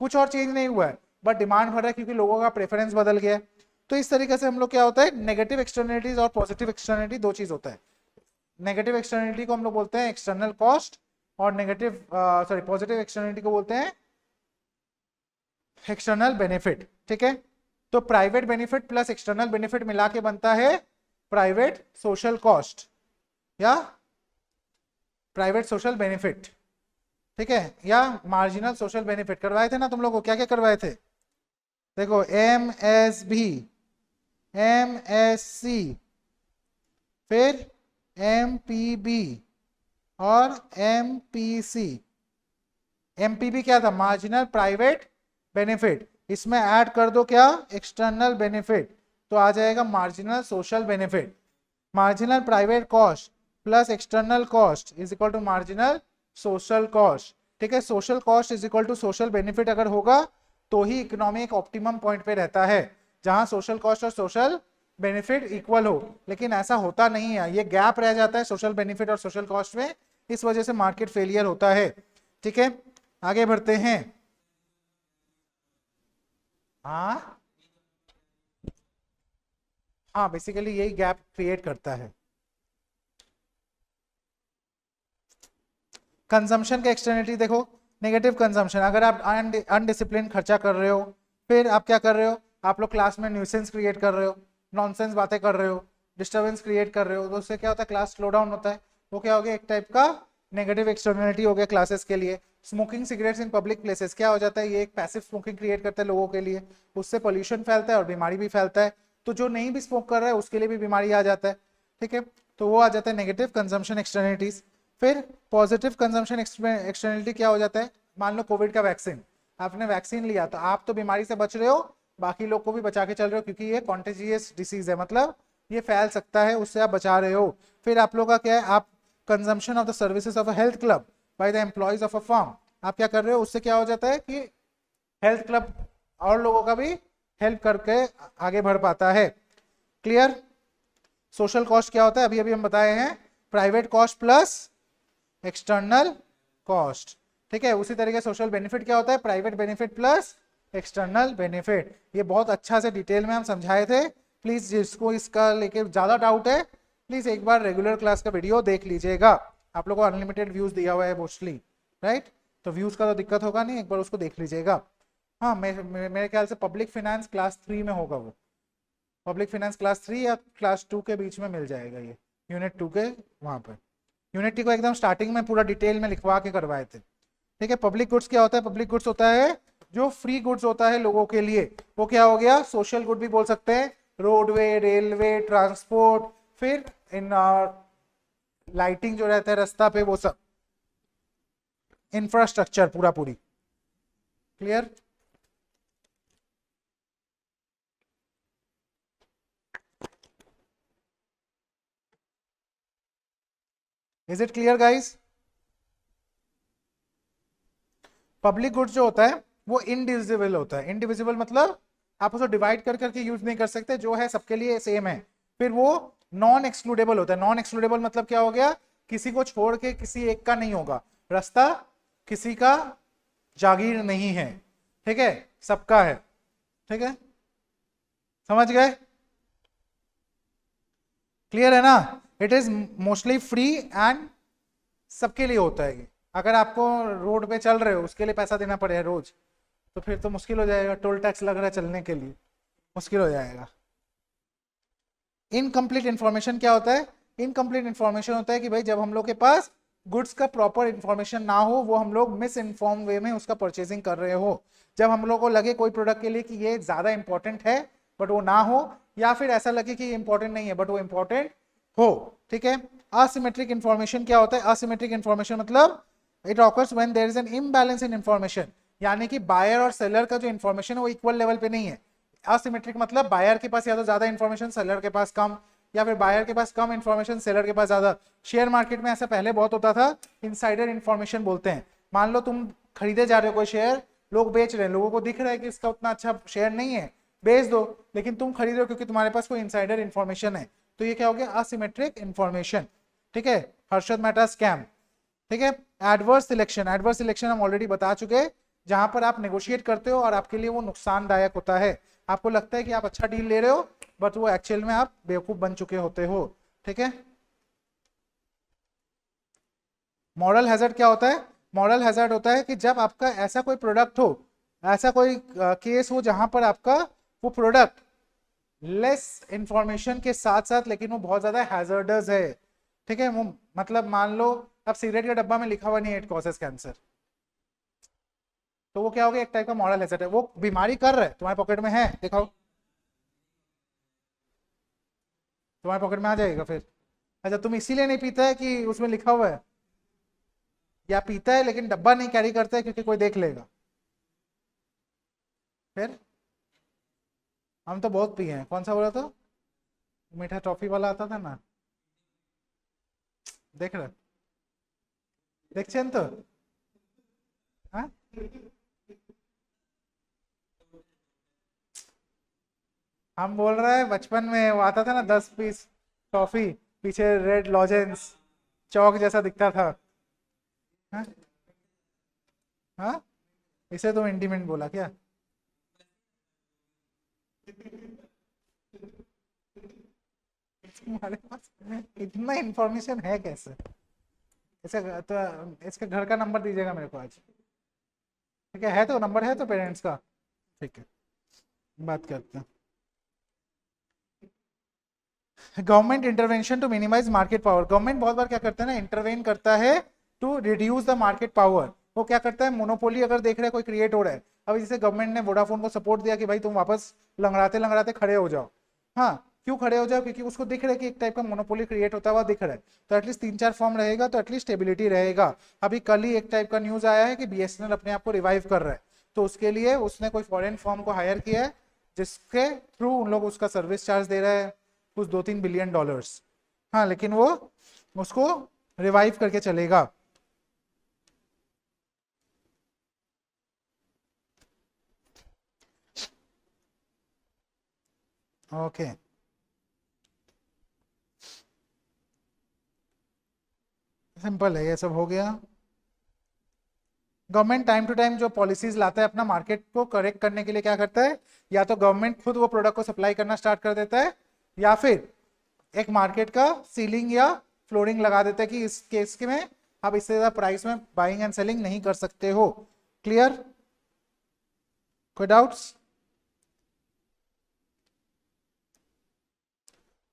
Speaker 1: कुछ और change नहीं हुआ है but demand बढ़ रहा है क्योंकि लोगों का प्रेफरेंस बदल गया है। तो इस तरीके से हम लोग क्या होता है, नेगेटिव एक्सटर्नलिटीज और पॉजिटिव एक्सटर्नलिटी दो चीज होता है। नेगेटिव एक्सटर्नलिटी को हम लोग बोलते हैं एक्सटर्नल कॉस्ट, और नेगेटिव पॉजिटिव एक्सटर्नलिटी को बोलते हैं एक्सटर्नल बेनिफिट। ठीक है, तो private benefit plus external benefit मिला के बनता है प्राइवेट सोशल कॉस्ट या प्राइवेट सोशल बेनिफिट। ठीक है, या मार्जिनल सोशल बेनिफिट। करवाए थे ना तुम लोग को, क्या क्या करवाए थे? देखो, MSB, MSC, फिर MPB और MPC। MPB क्या था? Marginal private benefit. इसमें ऐड कर दो क्या? एक्सटर्नल बेनिफिट, तो आ जाएगा marginal social benefit. Marginal private cost plus external cost is equal to marginal social cost. ठीक है, social cost is equal to social benefit अगर होगा तो ही इकोनॉमी एक ऑप्टिमम पॉइंट पे रहता है, जहां सोशल कॉस्ट और सोशल बेनिफिट इक्वल हो। लेकिन ऐसा होता नहीं है, ये गैप रह जाता है सोशल बेनिफिट और सोशल कॉस्ट में, इस वजह से मार्केट फेलियर होता है। ठीक है, आगे बढ़ते हैं। हाँ हाँ, बेसिकली यही गैप क्रिएट करता है। कंजम्पशन का एक्सटर्नलिटी देखो, नेगेटिव कंजम्पशन, अगर आप अनडिसिप्लिन खर्चा कर रहे हो, फिर आप क्या कर रहे हो? आप लोग क्लास में न्यूसेंस क्रिएट कर रहे हो, नॉनसेंस बातें कर रहे हो, डिस्टर्बेंस क्रिएट कर रहे हो, तो उससे क्या होता है? क्लास स्लो डाउन होता है। वो क्या हो गया? एक टाइप का नेगेटिव एक्सटर्नलिटी हो गया क्लासेस के लिए। Smoking cigarettes in public places क्या हो जाता है? ये एक पैसिव स्मोकिंग क्रिएट करता है लोगों के लिए, उससे पोल्यूशन फैलता है और बीमारी भी फैलता है। तो जो नहीं भी स्मोक कर रहा है उसके लिए भी बीमारी आ जाता है। ठीक है, तो वो आ जाता है नेगेटिव कंजम्पशन एक्सटर्नलिटीज। फिर पॉजिटिव कंजम्पशन एक्सटर्नलिटी क्या हो जाता है? मान लो कोविड का वैक्सीन, आपने वैक्सीन लिया तो आप तो बीमारी से बच रहे हो, बाकी लोग को भी बचा के चल रहे हो, क्योंकि ये कॉन्टेजियस डिसीज है, मतलब ये फैल सकता है, उससे आप बचा रहे हो। फिर आप लोग का क्या है? आप consumption of the services of a health club by the employees of a firm, आप क्या कर रहे हो? उससे क्या हो जाता है कि हेल्थ क्लब और लोगों का भी हेल्प करके आगे बढ़ पाता है। क्लियर? सोशल कॉस्ट क्या होता है? अभी अभी हम बताए हैं, private cost plus external cost. ठीक है, उसी तरीके सोशल बेनिफिट क्या होता है? Private benefit plus external benefit. ये बहुत अच्छा से डिटेल में हम समझाए थे। प्लीज जिसको इसका लेके ज्यादा डाउट है, प्लीज एक बार रेगुलर क्लास का वीडियो देख लीजिएगा। आप लोगों को अनलिमिटेड व्यूज दिया हुआ है मोस्टली, राइट? तो व्यूज का तो दिक्कत होगा नहीं, एक बार उसको देख लीजिएगा। हाँ, मेरे ख्याल से पब्लिक फाइनेंस क्लास 3 में होगा वो, पब्लिक फाइनेंस क्लास 3 या क्लास 2 के बीच में मिल जाएगा ये, यूनिट 2 के वहाँ पर। यूनिट 2 को एकदम स्टार्टिंग में पूरा डिटेल में लिखवा के करवाए थे। ठीक है। पब्लिक गुड्स क्या होता है? पब्लिक गुड्स होता है जो फ्री गुड्स होता है लोगों के लिए, वो क्या हो गया? सोशल गुड भी बोल सकते हैं, रोडवे, रेलवे, ट्रांसपोर्ट, फिर इन लाइटिंग जो रहता है रास्ता पे, वो सब इंफ्रास्ट्रक्चर पूरा पूरी। Clear? Is it clear guys? Public goods जो होता है वो इनडिविजिबल होता है। इनडिविजिबल मतलब आप उसको डिवाइड कर करके यूज नहीं कर सकते, जो है सबके लिए सेम है। फिर वो नॉन एक्सक्लूडेबल होता है। नॉन एक्सक्लूडेबल मतलब क्या हो गया? किसी को छोड़ के किसी एक का नहीं होगा। रास्ता किसी का जागीर नहीं है, ठीक है, सबका है। ठीक है, समझ गए? क्लियर है ना? It is mostly free and सबके लिए होता है ये। अगर आपको रोड पे चल रहे हो उसके लिए पैसा देना पड़े रोज, तो फिर तो मुश्किल हो जाएगा। टोल टैक्स लग रहा है चलने के लिए, मुश्किल हो जाएगा। इनकम्प्लीट इन्फॉर्मेशन क्या होता है? इनकम्प्लीट इन्फॉर्मेशन होता है कि भाई जब हम लोग के पास गुड्स का प्रॉपर इन्फॉर्मेशन ना हो, वो हम लोग मिस इन्फॉर्म वे में उसका परचेजिंग कर रहे हो। जब हम लोग को लगे कोई प्रोडक्ट के लिए कि ये ज्यादा इंपॉर्टेंट है बट वो ना हो, या फिर ऐसा लगे कि ये इंपॉर्टेंट नहीं है बट वो इंपॉर्टेंट हो। ठीक है। असिमेट्रिक इन्फॉर्मेशन क्या होता है? असिमेट्रिक इन्फॉर्मेशन मतलब it occurs when there is an imbalance in information, यानी कि बायर और सेलर का जो इन्फॉर्मेशन है वो इक्वल लेवल पे नहीं है। असिमेट्रिक मतलब बायर के पास या तो ज्यादा इन्फॉर्मेशन, सेलर के पास कम, या फिर बायर के पास कम इन्फॉर्मेशन, सेलर के पास ज्यादा। शेयर मार्केट में ऐसा पहले बहुत होता था, इनसाइडर इन्फॉर्मेशन बोलते हैं। मान लो तुम खरीदे जा रहे हो कोई शेयर, लोग बेच रहे हैं, लोगों को दिख रहा है कि इसका उतना अच्छा शेयर नहीं है, बेच दो, लेकिन तुम खरीद रहे हो क्योंकि तुम्हारे पास कोई इनसाइडर इन्फॉर्मेशन है। तो ये क्या हो गया? Asymmetric information. ठीक है। हर्षद मेहता स्कैम। ठीक है। एडवर्स सिलेक्शन, एडवर्स सिलेक्शन हम ऑलरेडी बता चुके हैं, जहां पर आप नेगोशिएट करते हो और आपके लिए वो नुकसानदायक होता है। आपको लगता है कि आप अच्छा डील ले रहे हो बट वो एक्चुअल में आप बेवकूफ बन चुके होते हो। ठीक है। मॉरल हैजर्ड क्या होता है? मॉरल हैजर्ड होता है कि जब आपका ऐसा कोई प्रोडक्ट हो, ऐसा कोई केस हो जहां पर आपका वो प्रोडक्ट लेस इंफॉर्मेशन के साथ साथ लेकिन वो बहुत ज्यादा हैजर्डस है। ठीक है। वो मतलब मान लो अब सिगरेट के डब्बा में लिखा हुआ नहीं है इट कॉजेस कैंसर, तो वो क्या हो गया? एक टाइप का मॉरल हैजर्ड है। वो बीमारी कर रहा है, तुम्हारे पॉकेट में है, दिखाओ, तुम्हारे पॉकेट में आ जाएगा फिर। अच्छा, तुम इसीलिए नहीं पीता है कि उसमें लिखा हुआ है, या पीता है लेकिन डब्बा नहीं कैरी करता है क्योंकि कोई देख लेगा? फिर हम तो बहुत पिए हैं। कौन सा बोला था? मीठा टॉफी वाला आता था ना, देख रहे? देखছেন तो? हाँ, हम बोल रहे हैं बचपन में वो आता था ना 10 पीस टॉफी, पीछे रेड लॉजेंस चौक जैसा दिखता था। हाँ हाँ, इसे तुम इंटीमेंट बोला क्या? तुम्हारे पास इतना इंफॉर्मेशन है कैसे? इसका तो इसके घर का नंबर दीजिएगा मेरे को आज। ठीक है तो नंबर है तो पेरेंट्स का। ठीक है, बात करते हैं। Government intervention to minimise market power. Government बहुत बार क्या करता है ना, इंटरवेन करता है to reduce the market power. वो क्या करता है? मोनोपोली अगर देख रहे हैं कोई क्रिएट हो रहा है, अब जैसे गवर्नमेंट ने वोडाफोन को सपोर्ट दिया कि भाई तुम वापस लंगड़ाते लंगड़ाते खड़े हो जाओ। हाँ, क्यों खड़े हो जाओ? क्योंकि उसको दिख रहा है कि एक टाइप का मोनोपोली क्रिएट होता हुआ दिख रहा है, तो एटलीस्ट 3-4 फॉर्म रहेगा तो एटलीस्ट स्टेबिलिटी रहेगा। अभी कल ही एक टाइप का न्यूज आया है कि बीएसएनएल अपने आप को रिवाइव कर रहा है, तो उसके लिए उसने कोई फॉरेन फॉर्म को हायर किया है जिसके थ्रू उन लोग उसका सर्विस चार्ज दे रहे हैं कुछ 2-3 बिलियन डॉलर्स। हाँ, लेकिन वो उसको रिवाइव करके चलेगा। ओके, सिंपल है, ये सब हो गया। गवर्नमेंट टाइम टू टाइम जो पॉलिसीज लाता है अपना मार्केट को करेक्ट करने के लिए क्या करता है? या तो गवर्नमेंट खुद वो प्रोडक्ट को सप्लाई करना स्टार्ट कर देता है, या फिर एक मार्केट का सीलिंग या फ्लोरिंग लगा देता है कि इस केस के में आप इससे ज्यादा प्राइस में बाइंग एंड सेलिंग नहीं कर सकते हो। क्लियर? कोई डाउट्स?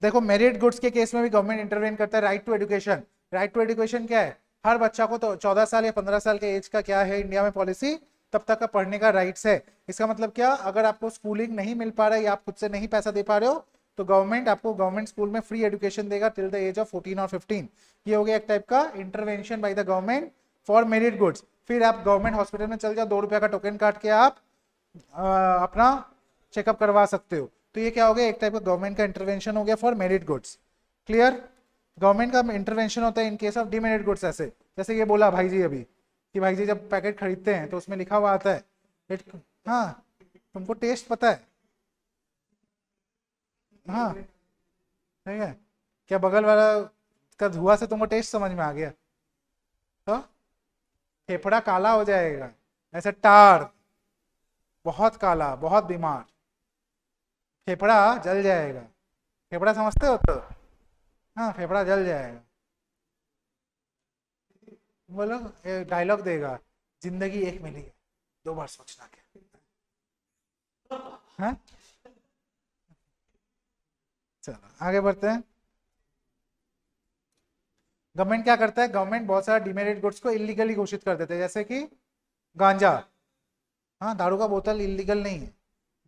Speaker 1: देखो, मेरिट गुड्स के केस में भी गवर्नमेंट इंटरवेन करता है। Right to education, right to education क्या है? हर बच्चा को तो 14 साल या 15 साल के एज का क्या है इंडिया में पॉलिसी, तब तक का पढ़ने का राइट्स है। इसका मतलब क्या, अगर आपको स्कूलिंग नहीं मिल पा रहा है या आप खुद से नहीं पैसा दे पा रहे हो तो गवर्नमेंट आपको गवर्नमेंट स्कूल में फ्री एजुकेशन देगा टिल द एज ऑफ 14 और 15। ये हो गया एक टाइप का intervention by the government for merit goods. फिर आप गवर्नमेंट हॉस्पिटल में चल जाओ, 2 रुपया का टोकन काट के आप अपना चेकअप करवा सकते हो। तो ये क्या हो गया, एक टाइप का गवर्नमेंट का इंटरवेंशन हो गया for merit goods. Clear. Government का इंटरवेंशन होता है in case of demerit goods, ऐसे जैसे ये बोला भाई जी अभी कि भाई जी जब पैकेट खरीदते हैं तो उसमें लिखा हुआ आता है हाँ तुमको टेस्ट पता है, हाँ ठीक है, क्या बगल वाला का धुआं से तुमको टेस्ट समझ में आ गया, तो फेफड़ा काला हो जाएगा, ऐसे टार, बहुत काला, बहुत बीमार, फेफड़ा जल जाएगा। फेफड़ा समझते हो तो, हाँ फेफड़ा जल जाएगा। बोलो डायलॉग देगा, जिंदगी एक मिली है, 2 बार सोचना क्या, हाँ चलो आगे बढ़ते हैं। गवर्नमेंट क्या करता है, गवर्नमेंट बहुत सारा डिमेरिट गुड्स को इलीगली घोषित कर देते हैं, जैसे कि गांजा, हाँ दारू का बोतल इलीगल नहीं है,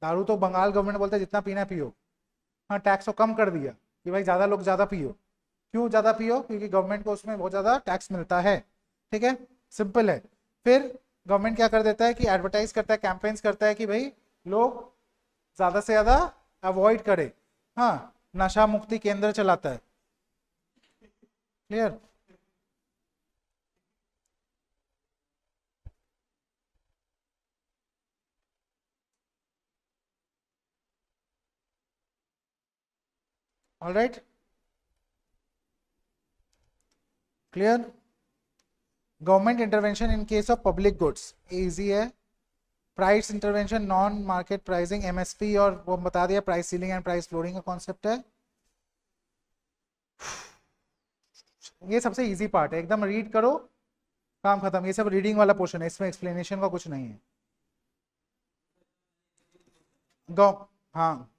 Speaker 1: दारू तो बंगाल गवर्नमेंट बोलता है जितना पीना पियो, हाँ टैक्स को कम कर दिया कि भाई ज़्यादा लोग ज़्यादा पियो। क्यों ज़्यादा पियो, क्योंकि गवर्नमेंट को उसमें बहुत ज़्यादा टैक्स मिलता है, ठीक है, सिंपल है। फिर गवर्नमेंट क्या कर देता है कि एडवर्टाइज करता है, कैंपेन्स करता है कि भाई लोग ज़्यादा से ज़्यादा अवॉइड करें, हाँ नशा मुक्ति केंद्र चलाता है। Clear. All right, clear. Government intervention in case of public goods easy है। Price intervention, non market pricing, MSP, और वो बता दिया price ceiling and price flooring का कॉन्सेप्ट है। ये सबसे इजी पार्ट है, एकदम रीड करो काम खत्म, ये सब रीडिंग वाला पोर्शन है, इसमें एक्सप्लेनेशन का कुछ नहीं है। गो हाँ,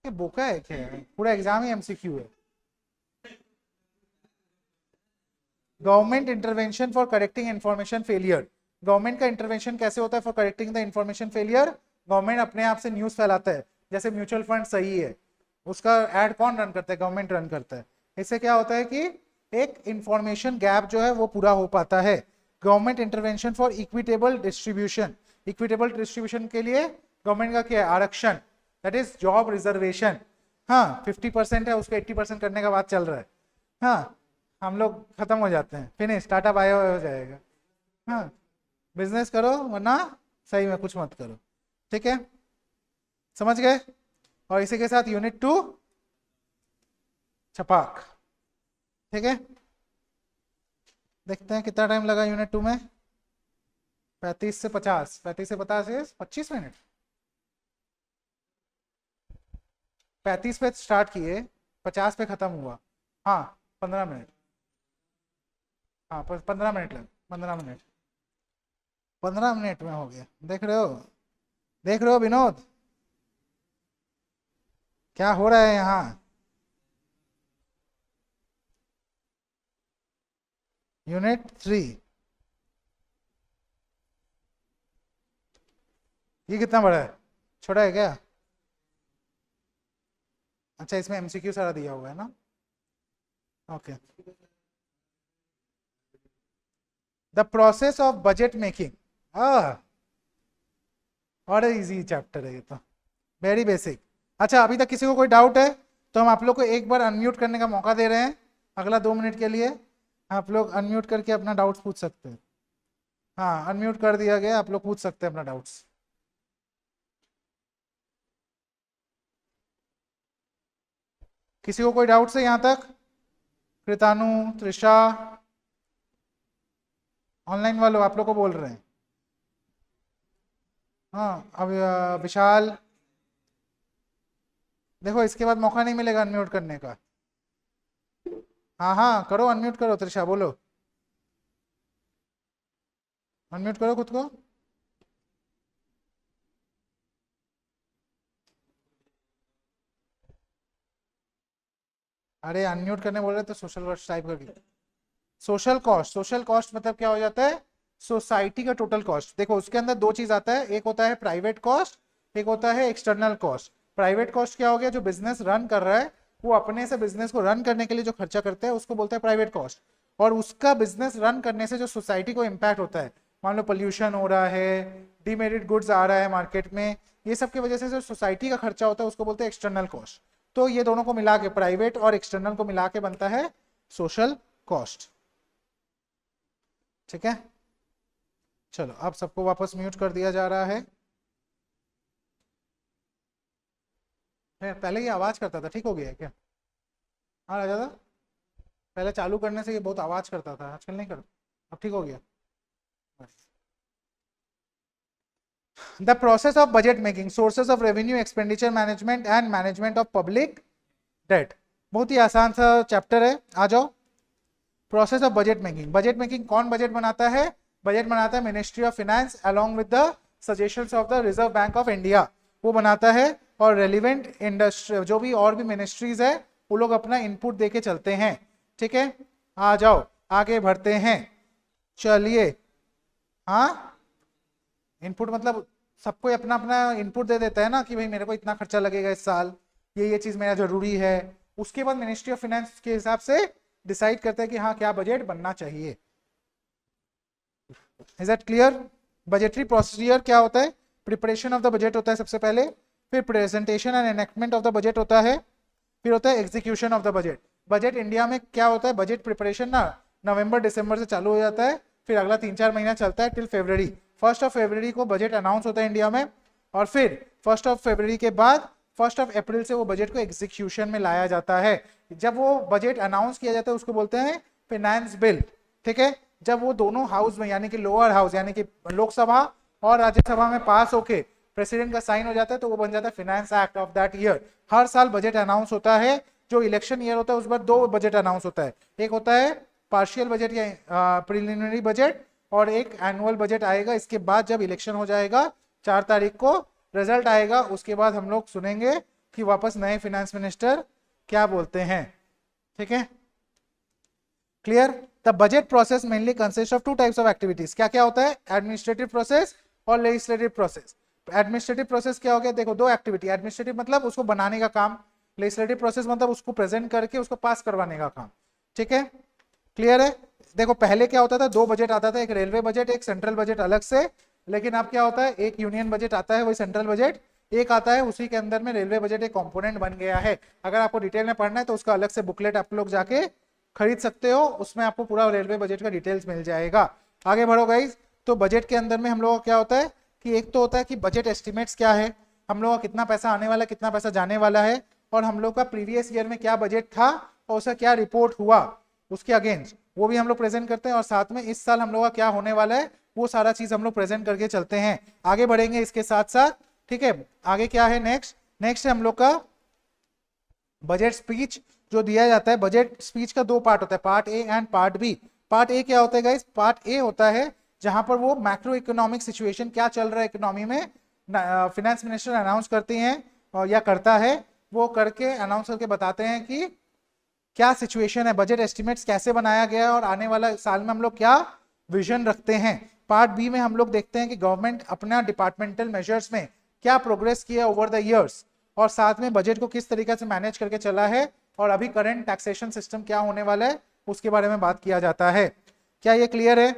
Speaker 1: ये बोका है क्या, पूरा एग्जाम ही एमसीक्यू है। Government intervention for correcting information failure. Government का इंटरवेंशन कैसे होता है for correcting the information failure, government अपने आप से न्यूज फैलाता है, जैसे म्यूचुअल फंड सही है, उसका एड कौन रन करता है, गवर्नमेंट रन करता है। इससे क्या होता है कि एक इंफॉर्मेशन गैप जो है वो पूरा हो पाता है। Government intervention for equitable distribution, equitable distribution के लिए गवर्नमेंट का क्या है, आरक्षण, दैट इज जॉब रिजर्वेशन, हाँ 50% है उसको 80% करने का बात चल रहा है, हाँ हम लोग खत्म हो जाते हैं, फिनिश, टाटा बाय हो जाएगा, हाँ बिजनेस करो वरना सही में कुछ मत करो, ठीक है, समझ गए। और इसी के साथ यूनिट 2 छपाक, ठीक है, देखते हैं कितना टाइम लगा यूनिट 2 में। 35 से 50, 35 से 50 है 25 मिनट, 35 पे स्टार्ट किए, 50 पे खत्म हुआ, हाँ 15 मिनट, हाँ 15 मिनट लग, 15 मिनट, 15 मिनट में हो गया, देख रहे हो, देख रहे हो विनोद क्या हो रहा है यहाँ। यूनिट 3, ये कितना बड़ा है, छोटा है क्या, अच्छा इसमें एमसीक्यू सारा दिया हुआ है ना, okay. The process of budget making, और इजी चैप्टर है ये तो, वेरी बेसिक। अच्छा अभी तक किसी को कोई डाउट है तो हम आप लोग को एक बार अनम्यूट करने का मौका दे रहे हैं, अगला 2 मिनट के लिए आप लोग अनम्यूट करके अपना डाउट्स पूछ सकते हैं, हाँ अनम्यूट कर दिया गया, आप लोग पूछ सकते हैं अपना डाउट्स। किसी को कोई डाउट्स है यहाँ तक, कृतानु, त्रिषा, ऑनलाइन वालों आप लोग को बोल रहे हैं, हाँ अब विशाल, देखो इसके बाद मौका नहीं मिलेगा अनम्यूट करने का, हाँ हाँ करो अनम्यूट करो, त्रिषा बोलो, अनम्यूट करो खुद को। अरे अनम्यूट करने बोल रहे तो सोशल कॉस्ट टाइप करके। सोशल कॉस्ट मतलब क्या हो जाता है, सोसाइटी का टोटल कॉस्ट। देखो उसके अंदर दो चीज आता है, एक होता है प्राइवेट कॉस्ट, एक होता है एक्सटर्नल कॉस्ट। प्राइवेट कॉस्ट क्या हो गया, जो बिजनेस रन कर रहा है वो अपने से बिजनेस को रन करने के लिए जो खर्चा करते हैं उसको बोलते हैं प्राइवेट कॉस्ट। और उसका बिजनेस रन करने से जो सोसाइटी को इम्पैक्ट होता है, मान लो पोल्यूशन हो रहा है, डीमेरिट गुड्स आ रहा है मार्केट में, ये सब की वजह से जो सोसाइटी का खर्चा होता है उसको बोलते हैं एक्सटर्नल कॉस्ट। तो ये दोनों को मिला के, प्राइवेट और एक्सटर्नल को मिला के बनता है सोशल कॉस्ट। ठीक है, चलो अब सबको वापस म्यूट कर दिया जा रहा है। पहले ये आवाज करता था, ठीक हो गया है क्या? हाँ राजा था, पहले चालू करने से ये बहुत आवाज करता था, आजकल नहीं करता, अब ठीक हो गया। The process of budget making, sources of revenue, expenditure management and management of public debt. बहुत ही आसान सा चैप्टर है, आ जाओ। Process of budget making, budget making कौन बजट बनाता है? बजट बनाता है ministry of finance along with the suggestions of the reserve bank of India, वो बनाता है। और रेलिवेंट इंडस्ट्री जो भी और भी मिनिस्ट्रीज है वो लोग अपना इनपुट देके चलते हैं। ठीक है, आ जाओ आगे बढ़ते हैं, चलिए। हाँ, इनपुट मतलब सबको अपना अपना इनपुट दे देता है ना कि भाई मेरे को इतना खर्चा लगेगा इस साल, ये चीज मेरा जरूरी है। उसके बाद मिनिस्ट्री ऑफ फाइनेंस के हिसाब से डिसाइड करते हैं कि हाँ क्या बजट बनना चाहिए। Is that clear? Budgetary procedure क्या होता है? प्रिपरेशन ऑफ द बजट होता है सबसे पहले, फिर presentation and enactment of the budget होता है, फिर होता है execution of the budget. Budget India में क्या होता है, बजट प्रिपरेशन ना नवंबर दिसंबर से चालू हो जाता है, फिर अगला 3-4 महीना चलता है टिल फरवरी। 1 फरवरी को बजट अनाउंस होता है इंडिया में, और फिर 1 फरवरी के बाद 1 अप्रैल से वो बजट को एग्जीक्यूशन में लाया जाता है। जब वो बजट अनाउंस किया जाता है उसको बोलते हैं फाइनेंस बिल। ठीक है, जब वो दोनों हाउस में यानी कि लोअर हाउस यानी कि लोकसभा और राज्यसभा में पास होके प्रेसिडेंट का साइन हो जाता है तो वो बन जाता है finance act of that year. हर साल बजट अनाउंस होता है, जो इलेक्शन ईयर होता है उस बार 2 बजट अनाउंस होता है, एक होता है पार्शियल बजट या प्रिलिमिनरी बजट, और एक एनुअल बजट आएगा। इसके बाद जब इलेक्शन हो जाएगा 4 तारीख को रिजल्ट आएगा, उसके बाद हम लोग सुनेंगे कि वापस नए फाइनेंस मिनिस्टर क्या बोलते हैं। ठीक है, clear? The budget process mainly consist of 2 types of activities. क्या क्या होता है? एडमिनिस्ट्रेटिव प्रोसेस और लेजिस्लेटिव प्रोसेस। एडमिनिस्ट्रेटिव प्रोसेस क्या हो गया? देखो 2 एक्टिविटी, एडमिनिस्ट्रेटिव मतलब उसको बनाने का काम, लेजिस्लेटिव प्रोसेस मतलब उसको प्रेजेंट करके उसको पास करवाने का काम। ठीक है, क्लियर है? देखो पहले क्या होता था, 2 बजट आता था, एक रेलवे बजट एक सेंट्रल बजट अलग से। लेकिन अब क्या होता है, एक यूनियन बजट आता है वही सेंट्रल बजट, एक आता है उसी के अंदर में रेलवे बजट एक कंपोनेंट बन गया है। अगर आपको डिटेल में पढ़ना है तो उसका अलग से बुकलेट आप लोग जाके खरीद सकते हो, उसमें आपको पूरा रेलवे बजट का डिटेल्स मिल जाएगा। आगे बढ़ो गाइज। तो बजट के अंदर में हम लोगों का क्या होता है कि एक तो होता है कि बजट एस्टिमेट्स क्या है, हम लोगों का कितना पैसा आने वाला है कितना पैसा जाने वाला है, और हम लोग का प्रीवियस ईयर में क्या बजट था और उसका क्या रिपोर्ट हुआ उसके अगेंस्ट, वो भी हम लोग प्रेजेंट करते हैं। और साथ में इस साल हम लोग का क्या होने वाला है वो सारा चीज हम लोग प्रेजेंट करके चलते हैं। आगे बढ़ेंगे इसके साथ साथ। ठीक है, आगे क्या है नेक्स्ट है हम लोग का बजट स्पीच जो दिया जाता है। बजट स्पीच का 2 पार्ट होता है, part A and part B. Part A क्या होता है गाइस? पार्ट ए होता है जहां पर वो मैक्रो इकोनॉमिक सिचुएशन क्या चल रहा है इकोनॉमी में, फाइनेंस मिनिस्टर अनाउंस करती हैं और या करता है, वो करके अनाउंस करके बताते हैं कि क्या सिचुएशन है, बजट एस्टिमेट्स कैसे बनाया गया है और आने वाला साल में हम लोग क्या विजन रखते हैं। पार्ट बी में हम लोग देखते हैं कि गवर्नमेंट अपना डिपार्टमेंटल मेजर्स में क्या प्रोग्रेस किया ओवर द ईयर्स, और साथ में बजट को किस तरीके से मैनेज करके चला है, और अभी करंट टैक्सेशन सिस्टम क्या होने वाला है उसके बारे में बात किया जाता है। क्या ये क्लियर है?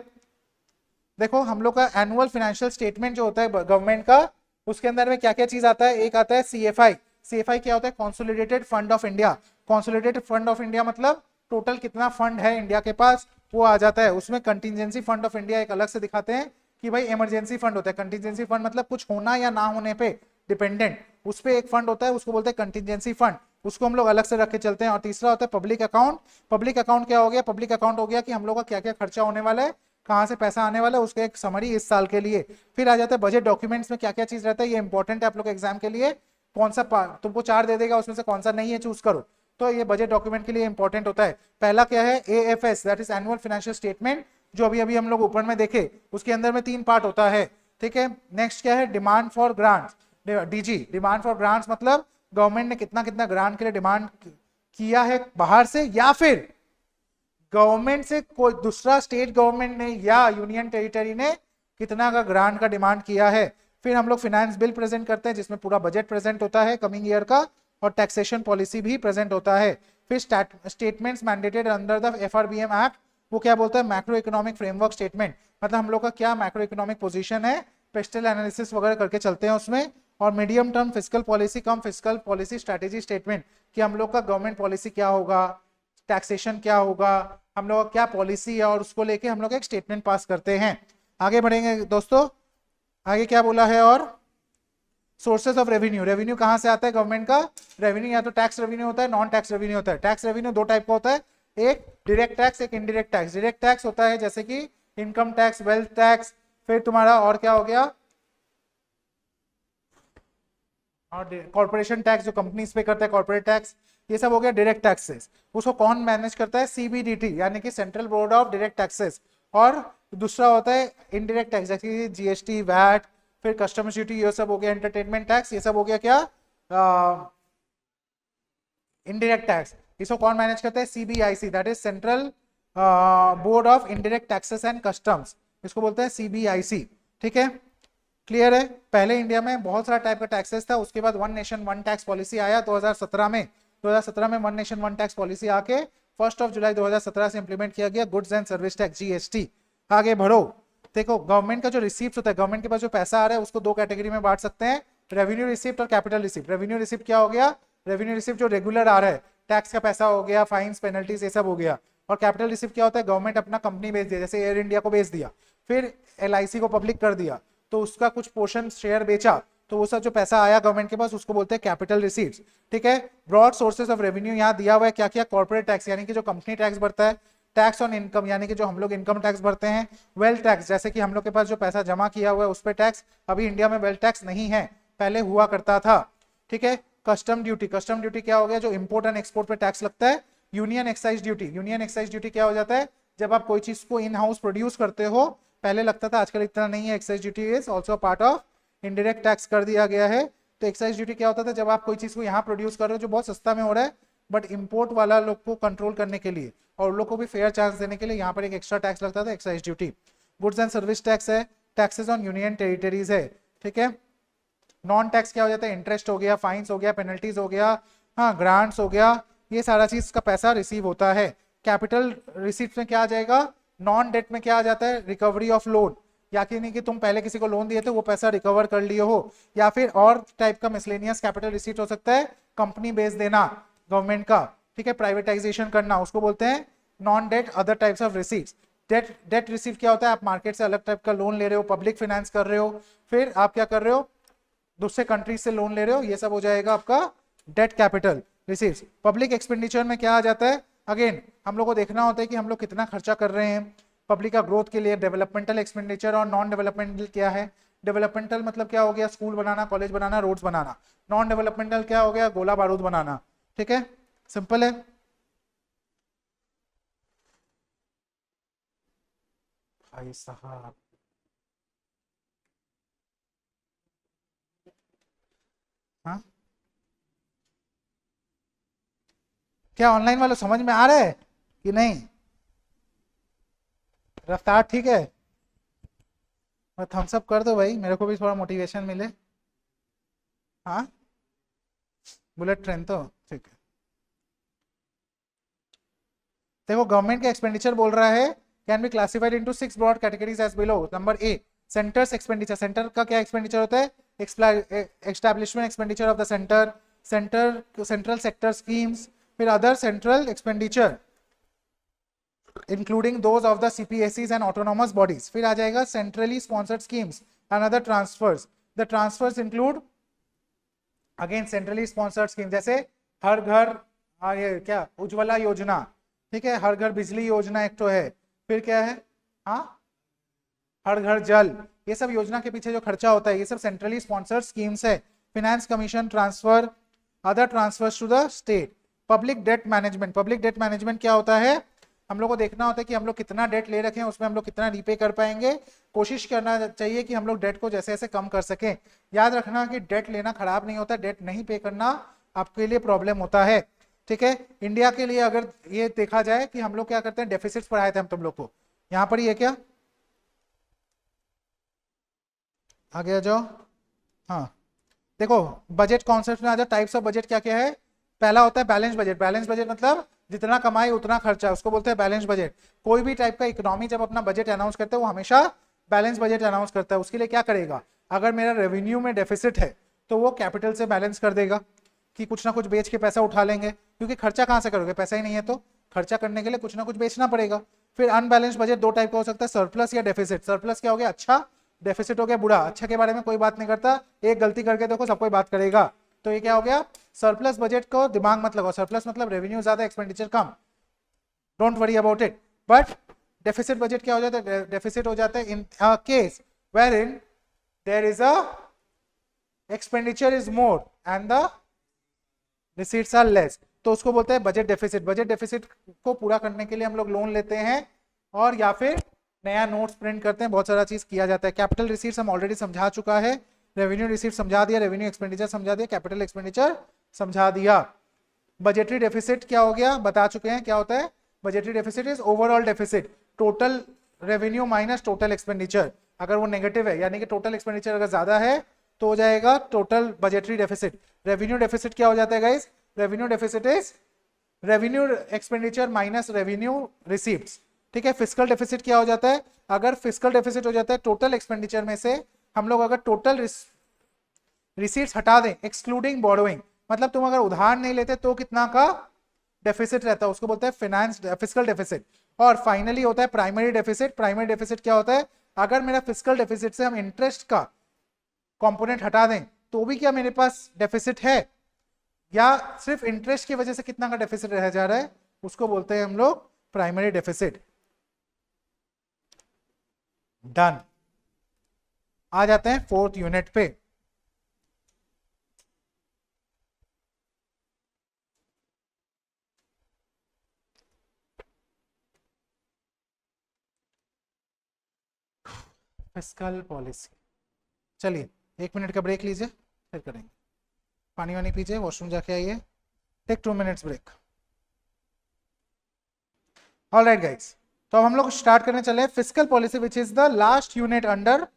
Speaker 1: देखो हम लोग का एनुअल फाइनेंशियल स्टेटमेंट जो होता है गवर्नमेंट का, उसके अंदर में क्या क्या चीज आता है? एक आता है सीएफआई। सीएफआई क्या होता है? Consolidated fund of India. Consolidated fund of India मतलब टोटल कितना फंड है इंडिया के पास वो आ जाता है। उसमें कंटिजेंसी फंड ऑफ इंडिया एक अलग से दिखाते हैं कि भाई इमरजेंसी फंड होता है। कंटिजेंसी फंड मतलब कुछ होना या ना होने पे डिपेंडेंट, उस पे एक फंड होता है उसको बोलते हैं कंटिजेंसी फंड, उसको हम लोग अलग से रख के चलते हैं। और तीसरा होता है पब्लिक अकाउंट। पब्लिक अकाउंट क्या हो गया? पब्लिक अकाउंट हो गया कि हम लोग का क्या क्या खर्चा होने वाला है, कहाँ से पैसा आने वाला है, उसका एक समरी इस साल के लिए। फिर आ जाता है बजट डॉक्यूमेंट्स में क्या क्या चीज रहता है, ये इंपॉर्टेंट है आप लोग एग्जाम के लिए। कौन सा तुमको 4 दे देगा, उसमें से कौन सा नहीं है चूज करो, तो ये बजट डॉक्यूमेंट के लिए इंपॉर्टेंट होता है। पहला क्या है? AFS, that is annual financial statement, जो अभी अभी हम लोग ऊपर में देखे, उसके अंदर में 3 पार्ट होता है। ठीक है, नेक्स्ट क्या है? Demand for grants, DG. Demand for grants मतलब गवर्नमेंट ने कितना कितना ग्रांट के लिए डिमांड किया है बाहर से, या फिर गवर्नमेंट से कोई दूसरा स्टेट गवर्नमेंट ने या यूनियन टेरिटरी ने कितना का ग्रांट का डिमांड किया है। फिर हम लोग फाइनेंस बिल प्रेजेंट करते हैं जिसमें पूरा बजट प्रेजेंट होता है कमिंग ईयर का, और टैक्सेशन पॉलिसी भी प्रेजेंट होता है। फिर statements mandated under the FRBM act, वो क्या बोलता है, मैक्रो इकोनॉमिक फ्रेमवर्क स्टेटमेंट, मतलब हम लोग का क्या मैक्रो इकोनॉमिक पोजीशन है, पेस्टल एनालिसिस वगैरह करके चलते हैं उसमें। और मीडियम टर्म फिस्कल पॉलिसी कम फिस्कल पॉलिसी स्ट्रेटेजी स्टेटमेंट, कि हम लोग का गवर्नमेंट पॉलिसी क्या होगा, टैक्सेशन क्या होगा, हम लोग का क्या पॉलिसी है, और उसको लेके हम लोग एक स्टेटमेंट पास करते हैं। आगे बढ़ेंगे दोस्तों, आगे क्या बोला है, और सोर्सेस ऑफ रेवेन्यू, रेवेन्यू कहां से आता है गवर्नमेंट का, रेवेन्यू या तो टैक्स रेवेन्यू होता है, नॉन टैक्स रेवेन्यू होता है। टैक्स रेवेन्यू दो टाइप का होता है, एक डायरेक्ट टैक्स, एक इनडायरेक्ट टैक्स। डायरेक्ट टैक्स होता है जैसे कि इनकम टैक्स, वेल्थ टैक्स, फिर तुम्हारा और क्या हो गया, और कॉर्पोरेशन टैक्स जो कंपनीज पे करते हैं, कॉर्पोरेट टैक्स, ये सब हो गया डायरेक्ट टैक्सेस। उसको कौन मैनेज करता है, सीबीडीटी यानी कि central board of direct taxes. और दूसरा होता है इनडायरेक्ट टैक्स, जैसे कि जीएसटी, वैट, फिर कस्टम्स ड्यूटी, ये सब हो गया, एंटरटेनमेंट टैक्स, ये सब हो गया क्या, इनडायरेक्ट टैक्स। इसको कौन मैनेज करता है, CBIC, that is central board of indirect taxes and customs, इसको बोलते हैं सीबीआईसी। ठीक है, क्लियर है। पहले इंडिया में बहुत सारा टाइप का टैक्सेस था, उसके बाद one nation one tax policy आया 2017 में। 2017 में one nation one tax policy आके 1 जुलाई 2017 से इंप्लीमेंट किया गया goods and service tax, GST. आगे बढ़ो, देखो गवर्नमेंट का जो रिसीप्ट होता है, गवर्नमेंट के पास जो पैसा आ रहा है उसको दो कैटेगरी में बांट सकते हैं, रेवेन्यू रिसिप्ट और कैपिटल रिसिप्ट। रेवेन्यू रिसिप्ट क्या हो गया, रेवेन्यू रिसिप्ट जो रेगुलर आ रहा है, टैक्स का पैसा हो गया, फाइन्स पेनल्टीज ये सब हो गया। और कैपिटल रिसिप्ट क्या होता है, गवर्नमेंट अपना कंपनी बेच दिया, जैसे एयर इंडिया को बेच दिया, फिर एलआईसी को पब्लिक कर दिया, तो उसका कुछ पोर्शन शेयर बेचा, तो वो सब जो पैसा आया गवर्नमेंट के पास उसको बोलते हैं कैपिटल रिसीट्स। ठीक है, ब्रॉड सोर्सेज ऑफ रेवेन्यू यहाँ दिया हुआ है, क्या क्या, कॉर्पोरेट टैक्स यानी कि जो कंपनी टैक्स भरता है, टैक्स ऑन इनकम यानी कि जो हम लोग इनकम टैक्स भरते हैं, वेल्थ टैक्स जैसे कि हम लोग के पास जो पैसा जमा किया हुआ है उस पर टैक्स, अभी इंडिया में वेल्थ टैक्स नहीं है, पहले हुआ करता था। ठीक है, कस्टम ड्यूटी, कस्टम ड्यूटी क्या हो गया, जो इंपोर्ट एंड एक्सपोर्ट पे टैक्स लगता है। Union excise duty, union excise duty क्या हो जाता है, जब आप कोई चीज को इन हाउस प्रोड्यूस करते हो, पहले लगता था, आजकल इतना नहीं है। Excise duty is also part of indirect tax कर दिया गया है। तो एक्साइज ड्यूटी क्या होता था, जब आप कोई चीज को यहाँ प्रोड्यूस कर रहे हो जो बहुत सस्ता में हो रहा है, बट इंपोर्ट वाला लोग को कंट्रोल करने के लिए और उन लोग को भी फेयर चांस देने के लिए यहाँ पर एक एक्स्ट्रा टैक्स लगता था, excise duty. Goods and service tax है, टैक्सेस ऑन यूनियन टेरिटरीज है। ठीक है, नॉन टैक्स क्या हो जाता है, इंटरेस्ट हो गया, फाइन्स हो गया, पेनल्टीज हो गया, हाँ ग्रांट्स हो गया, ये सारा चीज का पैसा रिसीव होता है। कैपिटल रिसीट्स में क्या आ जाएगा, नॉन डेट में क्या आ जाता है, रिकवरी ऑफ लोन, या कि नहीं कि तुम पहले किसी को लोन दिए थे वो पैसा रिकवर कर लिए हो, या फिर और टाइप का मिसलेनियस कैपिटल रिसीट हो सकता है, कंपनी बेच देना गवर्नमेंट का। ठीक है, प्राइवेटाइजेशन करना, उसको बोलते हैं non debt other types of receipts. Debt receipt क्या होता है, आप मार्केट से अलग टाइप का लोन ले रहे हो, पब्लिक फाइनेंस कर रहे हो, फिर आप क्या कर रहे हो, दूसरे कंट्री से लोन ले रहे हो, ये सब हो जाएगा आपका debt capital receipts. Public expenditure में क्या आ जाता है, अगेन हम लोग को देखना होता है कि हम लोग कितना खर्चा कर रहे हैं पब्लिक का ग्रोथ के लिए। डेवलपमेंटल एक्सपेंडिचर और नॉन डेवलपमेंटल क्या है, डेवलपमेंटल मतलब क्या हो गया, स्कूल बनाना, कॉलेज बनाना, रोड्स बनाना। नॉन डेवलपमेंटल क्या हो गया, गोला बारूद बनाना। ठीक है, सिंपल है। भाई साहब, हाँ क्या ऑनलाइन वालों समझ में आ रहा है कि नहीं, रफ्तार ठीक है, और थम्स अप कर दो भाई, मेरे को भी थोड़ा मोटिवेशन मिले। हाँ, बुलेट ट्रेन तो ठीक है। देखो गवर्नमेंट का एक्सपेंडिचर बोल रहा है can be classified into 6 broad categories as below. Number A, centres expenditure, centre का क्या एक्सपेंडिचर होता है, establishment expenditure of the centre, central sector schemes, फिर other central expenditure including those of the CPSEs and autonomous bodies. फिर आ जाएगा centrally sponsored schemes and other transfers. The transfers include again centrally sponsored scheme, जैसे हर घर, ये क्या उज्ज्वला योजना, ठीक है, हर घर बिजली योजना एक तो है, फिर क्या है, हाँ हर घर जल, ये सब योजना के पीछे जो खर्चा होता है ये सब सेंट्रली स्पॉन्सर्ड स्कीम्स है। Finance commission transfer, other transfers to the state. Public debt management, public debt management क्या होता है, हम लोग को देखना होता है कि हम लोग कितना डेट ले रखे हैं, उसमें हम लोग कितना रीपे कर पाएंगे। कोशिश करना चाहिए कि हम लोग डेट को जैसे जैसे कम कर सकें। याद रखना कि डेट लेना खराब नहीं होता, डेट नहीं पे करना आपके लिए प्रॉब्लम होता है। ठीक है, इंडिया के लिए अगर ये देखा जाए कि हम लोग क्या करते हैं, डेफिसिट्स पढ़ाए थे हम तुम लोग को, यहाँ पर ये क्या आगे आ जाओ। हाँ देखो, बजट कॉन्सेप्ट में आ जाओ, टाइप्स ऑफ बजट क्या क्या है। पहला होता है बैलेंस बजट। बैलेंस बजट मतलब जितना कमाई उतना खर्चा, उसको बोलते हैं बैलेंस बजट। कोई भी टाइप का इकोनॉमी जब अपना बजट अनाउंस करते हैं वो हमेशा बैलेंस बजट अनाउंस करता है। उसके लिए क्या करेगा, अगर मेरा रेवेन्यू में डेफिसिट है तो वो कैपिटल से बैलेंस कर देगा कि कुछ ना कुछ बेच के पैसा उठा लेंगे, क्योंकि खर्चा कहाँ से करोगे, पैसा ही नहीं है तो खर्चा करने के लिए कुछ ना कुछ बेचना पड़ेगा। फिर अनबैलेंस बजट दो टाइप का हो सकता है, सरप्लस या डेफिसिट। सरप्लस क्या हो गया, अच्छा, डेफिसिट हो गया बुरा। अच्छा के बारे में कोई बात नहीं करता, एक गलती करके देखो सब कोई बात करेगा। तो ये क्या हो गया, सरप्लस बजट को दिमाग मत लगाओ। सरप्लस मतलब रेवेन्यू ज्यादा एक्सपेंडिचर कम, don't worry about it. But deficit budget क्या हो जाता है, डेफिसिट हो जाता है in case wherein there is a expenditure is more and the receipts are less, तो उसको बोलते हैं बजट डेफिसिट। बजट डेफिसिट को पूरा करने के लिए हम लोग लोन लेते हैं और या फिर नया नोट्स प्रिंट करते हैं, बहुत सारा चीज किया जाता है। कैपिटल रिसीट्स हम ऑलरेडी समझा चुका है, रेवेन्यू रिसीट समझा दिया, रेवेन्यू एक्सपेंडिचर समझा दिया, कैपिटल एक्सपेंडिचर समझा दिया। बजटरी डेफिसिट क्या हो गया, बता चुके हैं क्या होता है। Budgetary deficit is overall deficit, total revenue minus total expenditure. अगर वो नेगेटिव है यानी कि टोटल एक्सपेंडिचर अगर ज्यादा है तो हो जाएगा total budgetary deficit. Revenue deficit क्या हो जाता है guys, revenue deficit is revenue expenditure minus revenue receipts. ठीक है, फिस्कल डेफिसिट क्या हो जाता है, अगर फिस्कल डेफिसिट हो जाता है टोटल एक्सपेंडिचर में से हम लोग अगर टोटल रिसीट्स हटा दें एक्सक्लूडिंग बोरोइंग, मतलब तुम अगर उधार नहीं लेते तो कितना का डेफिसिट रहता है, उसको बोलते हैं फाइनेंस फिस्कल डेफिसिट। और फाइनली होता है प्राइमरी डेफिसिट। प्राइमरी डेफिसिट क्या होता है, अगर मेरा फिस्कल डेफिसिट से हम इंटरेस्ट का कंपोनेंट हटा दें तो भी क्या मेरे पास डेफिसिट है, या सिर्फ इंटरेस्ट की वजह से कितना का डेफिसिट रह जा रहा है, उसको बोलते हैं हम लोग प्राइमरी डेफिसिट। डन। आ जाते हैं फोर्थ यूनिट पे। Fiscal policy. चलिए 1 मिनट का ब्रेक लीजिए, फिर करेंगे। पानी वानी पीजिए, वॉशरूम जाके आइए, take 2 minutes break. Alright guys, तो हम लोग स्टार्ट करने चले fiscal policy which is the last unit under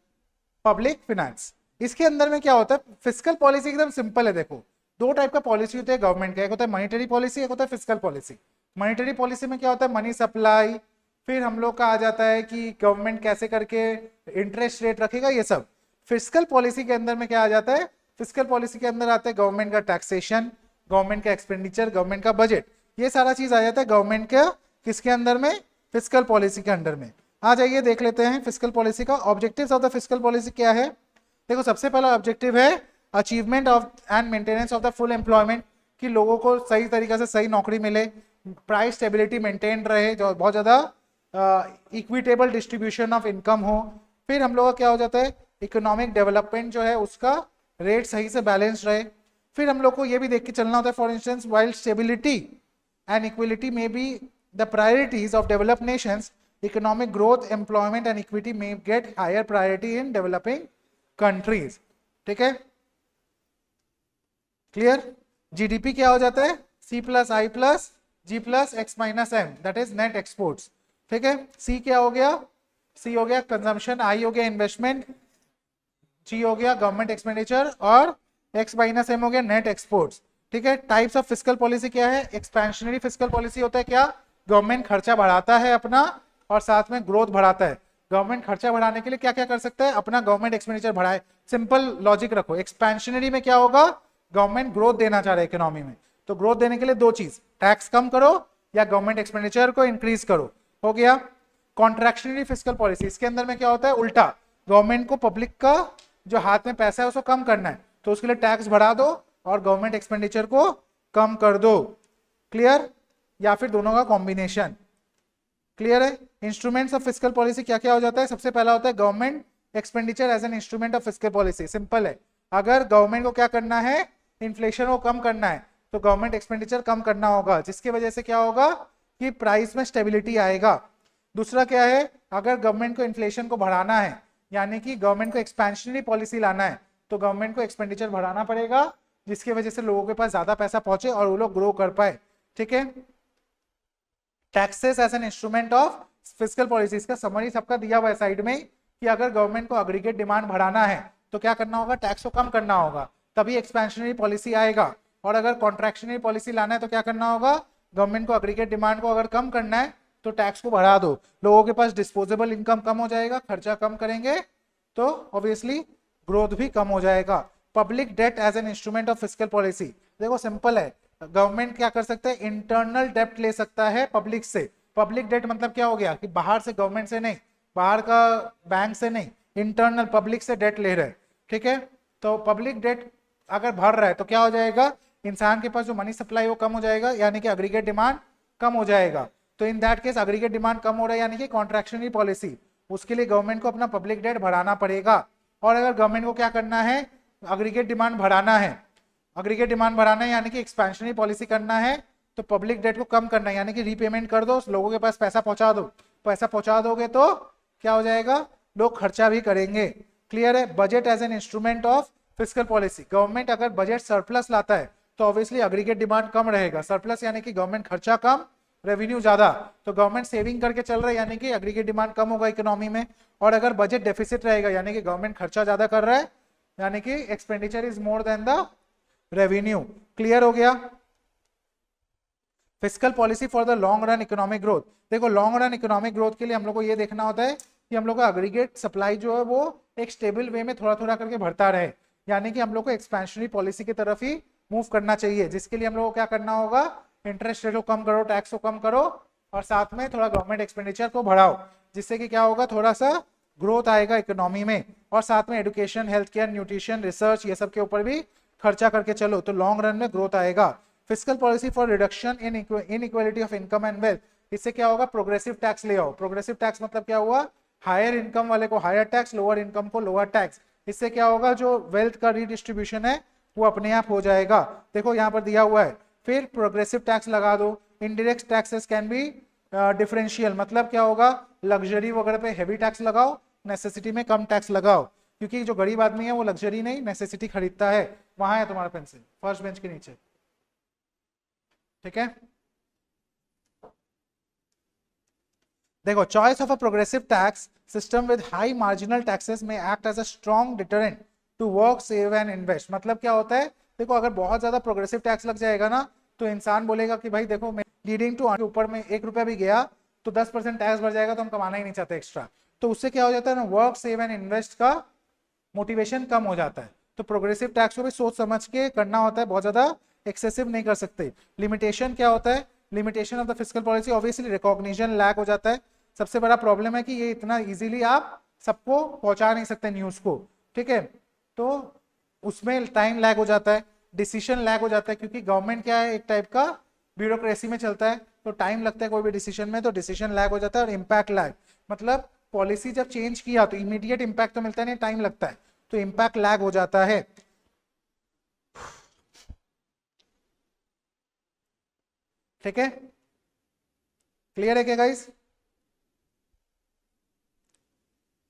Speaker 1: public finance. इसके अंदर में क्या होता है, फिस्कल पॉलिसी एकदम सिंपल है। देखो, दो टाइप का पॉलिसी होता है गवर्नमेंट का, एक होता है मॉनेटरी पॉलिसी, एक होता है फिस्कल पॉलिसी। मॉनेटरी पॉलिसी में क्या होता है, मनी सप्लाई, फिर हम लोग का आ जाता है कि गवर्नमेंट कैसे करके इंटरेस्ट रेट रखेगा, ये सब। फिस्कल पॉलिसी के अंदर में क्या आ जाता है, फिस्कल पॉलिसी के अंदर आता है गवर्नमेंट का टैक्सेशन, गवर्नमेंट का एक्सपेंडिचर, गवर्नमेंट का बजट, ये सारा चीज आ जाता है गवर्नमेंट का किसके अंदर में, फिस्कल पॉलिसी के अंडर में। आ जाइए देख लेते हैं फिस्कल पॉलिसी का objectives of the fiscal policy क्या है। देखो, सबसे पहला ऑब्जेक्टिव है achievement of and maintenance of the full employment, कि लोगों को सही तरीके से सही नौकरी मिले, प्राइस स्टेबिलिटी मेंटेन रहे, जो बहुत ज्यादा इक्विटेबल डिस्ट्रीब्यूशन ऑफ इनकम हो। फिर हम लोग का क्या हो जाता है, इकोनॉमिक डेवलपमेंट जो है उसका रेट सही से बैलेंस रहे। फिर हम लोग को ये भी देख के चलना होता है, for instance while stability and equality में be the priorities of developed nations, economic growth, employment and equity में get higher priority in developing countries. ठीक है, क्लियर। जीडीपी क्या हो जाता है, C plus I plus G plus X minus M, that is net exports. ठीक है, सी क्या हो गया, सी हो गया कंजम्पशन, आई हो गया इन्वेस्टमेंट, जी हो गया गवर्नमेंट एक्सपेंडिचर, और एक्स माइनस एम हो गया नेट एक्सपोर्ट्स। ठीक है, टाइप्स ऑफ फिस्कल पॉलिसी क्या है, एक्सपेंशनरी फिस्कल पॉलिसी होता है क्या, गवर्नमेंट खर्चा बढ़ाता है अपना और साथ में ग्रोथ बढ़ाता है। गवर्नमेंट खर्चा बढ़ाने के लिए क्या क्या कर सकता है, अपना गवर्नमेंट एक्सपेंडिचर बढ़ाए। सिंपल लॉजिक रखो, एक्सपेंशनरी में क्या होगा, गवर्नमेंट ग्रोथ देना चाह रहा है इकोनॉमी में, तो ग्रोथ देने के लिए दो चीज, टैक्स कम करो या गवर्नमेंट एक्सपेंडिचर को इंक्रीज करो, हो गया। कॉन्ट्रैक्शनरी फिस्कल पॉलिसी, इसके अंदर में क्या होता है, उल्टा, गवर्नमेंट को पब्लिक का जो हाथ में पैसा है उसको कम करना है, तो उसके लिए टैक्स बढ़ा दो और गवर्नमेंट एक्सपेंडिचर को कम कर दो। क्लियर, या फिर दोनों का कॉम्बिनेशन। क्लियर है। इंस्ट्रूमेंट्स ऑफ फिस्कल पॉलिसी क्या क्या हो जाता है, सबसे पहला होता है government expenditure as an instrument of fiscal policy. Simple है, अगर गवर्नमेंट को क्या करना है, इन्फ्लेशन को कम करना है, तो गवर्नमेंट एक्सपेंडिचर कम करना होगा, जिसकी वजह से क्या होगा कि प्राइस में स्टेबिलिटी आएगा। दूसरा क्या है, अगर गवर्नमेंट को इन्फ्लेशन को बढ़ाना है, यानी कि गवर्नमेंट को एक्सपेंशनरी पॉलिसी लाना है, तो गवर्नमेंट को एक्सपेंडिचर बढ़ाना पड़ेगा, जिसकी वजह से लोगों के पास ज्यादा पैसा पहुंचे और वो लोग ग्रो कर पाए। ठीक है, taxes as an instrument of fiscal policy, इसका समरी सबका दिया हुआ है साइड में कि अगर गवर्नमेंट को एग्रीगेट डिमांड बढ़ाना है तो क्या करना होगा, टैक्स को कम करना होगा, तभी एक्सपेंशनरी पॉलिसी आएगा। और अगर कॉन्ट्रैक्शनरी पॉलिसी लाना है तो क्या करना होगा, गवर्नमेंट को एग्रीगेट डिमांड को अगर कम करना है तो टैक्स को बढ़ा दो, लोगों के पास डिस्पोजेबल इनकम कम हो जाएगा, खर्चा कम करेंगे तो ऑब्वियसली ग्रोथ भी कम हो जाएगा। Public debt as an instrument of fiscal policy, देखो सिंपल है, गवर्नमेंट क्या कर सकता है, इंटरनल डेप्ट ले सकता है पब्लिक से। पब्लिक डेट मतलब क्या हो गया कि बाहर से, गवर्नमेंट से नहीं, बाहर का बैंक से नहीं, इंटरनल पब्लिक से डेट ले रहे, ठीक है। तो पब्लिक डेट अगर भर रहा है तो क्या हो जाएगा, इंसान के पास जो मनी सप्लाई वो कम हो जाएगा, यानी कि एग्रीगेट डिमांड कम हो जाएगा। तो in that case aggregate demand कम हो रहा है यानी कि कॉन्ट्रैक्शनरी पॉलिसी, उसके लिए गवर्नमेंट को अपना पब्लिक डेट बढ़ाना पड़ेगा। और अगर गवर्नमेंट को क्या करना है, एग्रीगेट डिमांड बढ़ाना है, एग्रीगेट डिमांड बढ़ाना है यानी कि एक्सपेंशनरी पॉलिसी करना है, तो पब्लिक डेट को कम करना है यानी कि रीपेमेंट कर दो, लोगों के पास पैसा पहुंचा दो। पैसा पहुंचा दोगे तो क्या हो जाएगा, लोग खर्चा भी करेंगे। क्लियर है। Budget as an instrument of fiscal policy, government अगर बजट सरप्लस लाता है तो ऑब्वियसली एग्रीगेट डिमांड कम रहेगा, सरप्लस यानी कि गवर्नमेंट खर्चा कम, रेवेन्यू ज्यादा, तो गवर्नमेंट सेविंग करके चल रहा है यानी कि एग्रीगेट डिमांड कम होगा इकोनॉमी में। और अगर बजट डेफिसिट रहेगा यानी कि गवर्नमेंट खर्चा ज्यादा कर रहा है, यानी कि expenditure is more than the revenue. Clear हो गया। Fiscal policy for the long run economic growth, देखो लॉन्ग रन इकोनॉमिक ग्रोथ के लिए हम लोग को ये देखना होता है कि हम लोग का एग्रीगेट सप्लाई जो है वो एक स्टेबल वे में थोड़ा थोड़ा करके बढ़ता रहे, यानी कि हम लोग को एक्सपेंशनरी पॉलिसी की तरफ ही मूव करना चाहिए, जिसके लिए हम लोग को क्या करना होगा, इंटरेस्ट रेट को कम करो, टैक्स को कम करो, और साथ में थोड़ा गवर्नमेंट एक्सपेंडिचर को बढ़ाओ, जिससे कि क्या होगा, थोड़ा सा ग्रोथ आएगा इकोनॉमी में। और साथ में education, health care, nutrition, research, ये सब के ऊपर भी खर्चा करके चलो तो लॉन्ग रन में ग्रोथ आएगा। Fiscal policy for reduction in inequality of income and wealth, इससे क्या होगा, प्रोग्रेसिव टैक्स ले आओ। प्रोग्रेसिव टैक्स मतलब क्या हुआ, हायर इनकम वाले को हायर टैक्स, लोअर इनकम को लोअर टैक्स। इससे क्या होगा, जो वेल्थ का रीडिस्ट्रीब्यूशन है वो अपने आप हो जाएगा। देखो यहाँ पर दिया हुआ है, फिर प्रोग्रेसिव टैक्स लगा दो। Indirect taxes can be differential, मतलब क्या होगा, लग्जरी वगैरह पे हैवी टैक्स लगाओ, नेसेसिटी में कम टैक्स लगाओ, क्योंकि जो गरीब आदमी है वो लग्जरी नहीं नेसेसिटी खरीदता है। वहां है तुम्हारा पेंसिल, फर्स्ट बेंच के नीचे, ठीक है। देखो, choice of a progressive tax system with high marginal taxes में act as a strong deterrent to work, save and invest. मतलब क्या होता है, देखो अगर बहुत ज्यादा प्रोग्रेसिव टैक्स लग जाएगा ना तो इंसान बोलेगा कि भाई देखो, लीडिंग टू ऊपर में 1 रुपया भी गया तो 10% टैक्स बढ़ जाएगा, तो हम कमाना ही नहीं चाहते एक्स्ट्रा। तो उससे क्या हो जाता है ना, वर्क, सेव एंड इन्वेस्ट का मोटिवेशन कम हो जाता है। तो प्रोग्रेसिव टैक्स को भी सोच समझ के करना होता है, बहुत ज्यादा एक्सेसिव नहीं कर सकते। लिमिटेशन क्या होता है, limitation of the fiscal policy, obviously recognition lack हो जाता है। सबसे बड़ा प्रॉब्लम है कि ये इतना इजीली आप सबको पहुंचा नहीं सकते न्यूज को, ठीक है। तो उसमें टाइम लैग हो जाता है, डिसीजन लैग हो जाता है, क्योंकि गवर्नमेंट क्या है, एक टाइप का ब्यूरोक्रेसी में चलता है, तो टाइम लगता है कोई भी डिसीजन में, तो डिसीजन लैग हो जाता है। और इम्पैक्ट लैग मतलब पॉलिसी जब चेंज किया तो इमीडिएट इम्पैक्ट तो मिलता नहीं, टाइम लगता है, तो इम्पैक्ट लैग हो जाता है। ठीक है, क्लियर है क्या गाइस?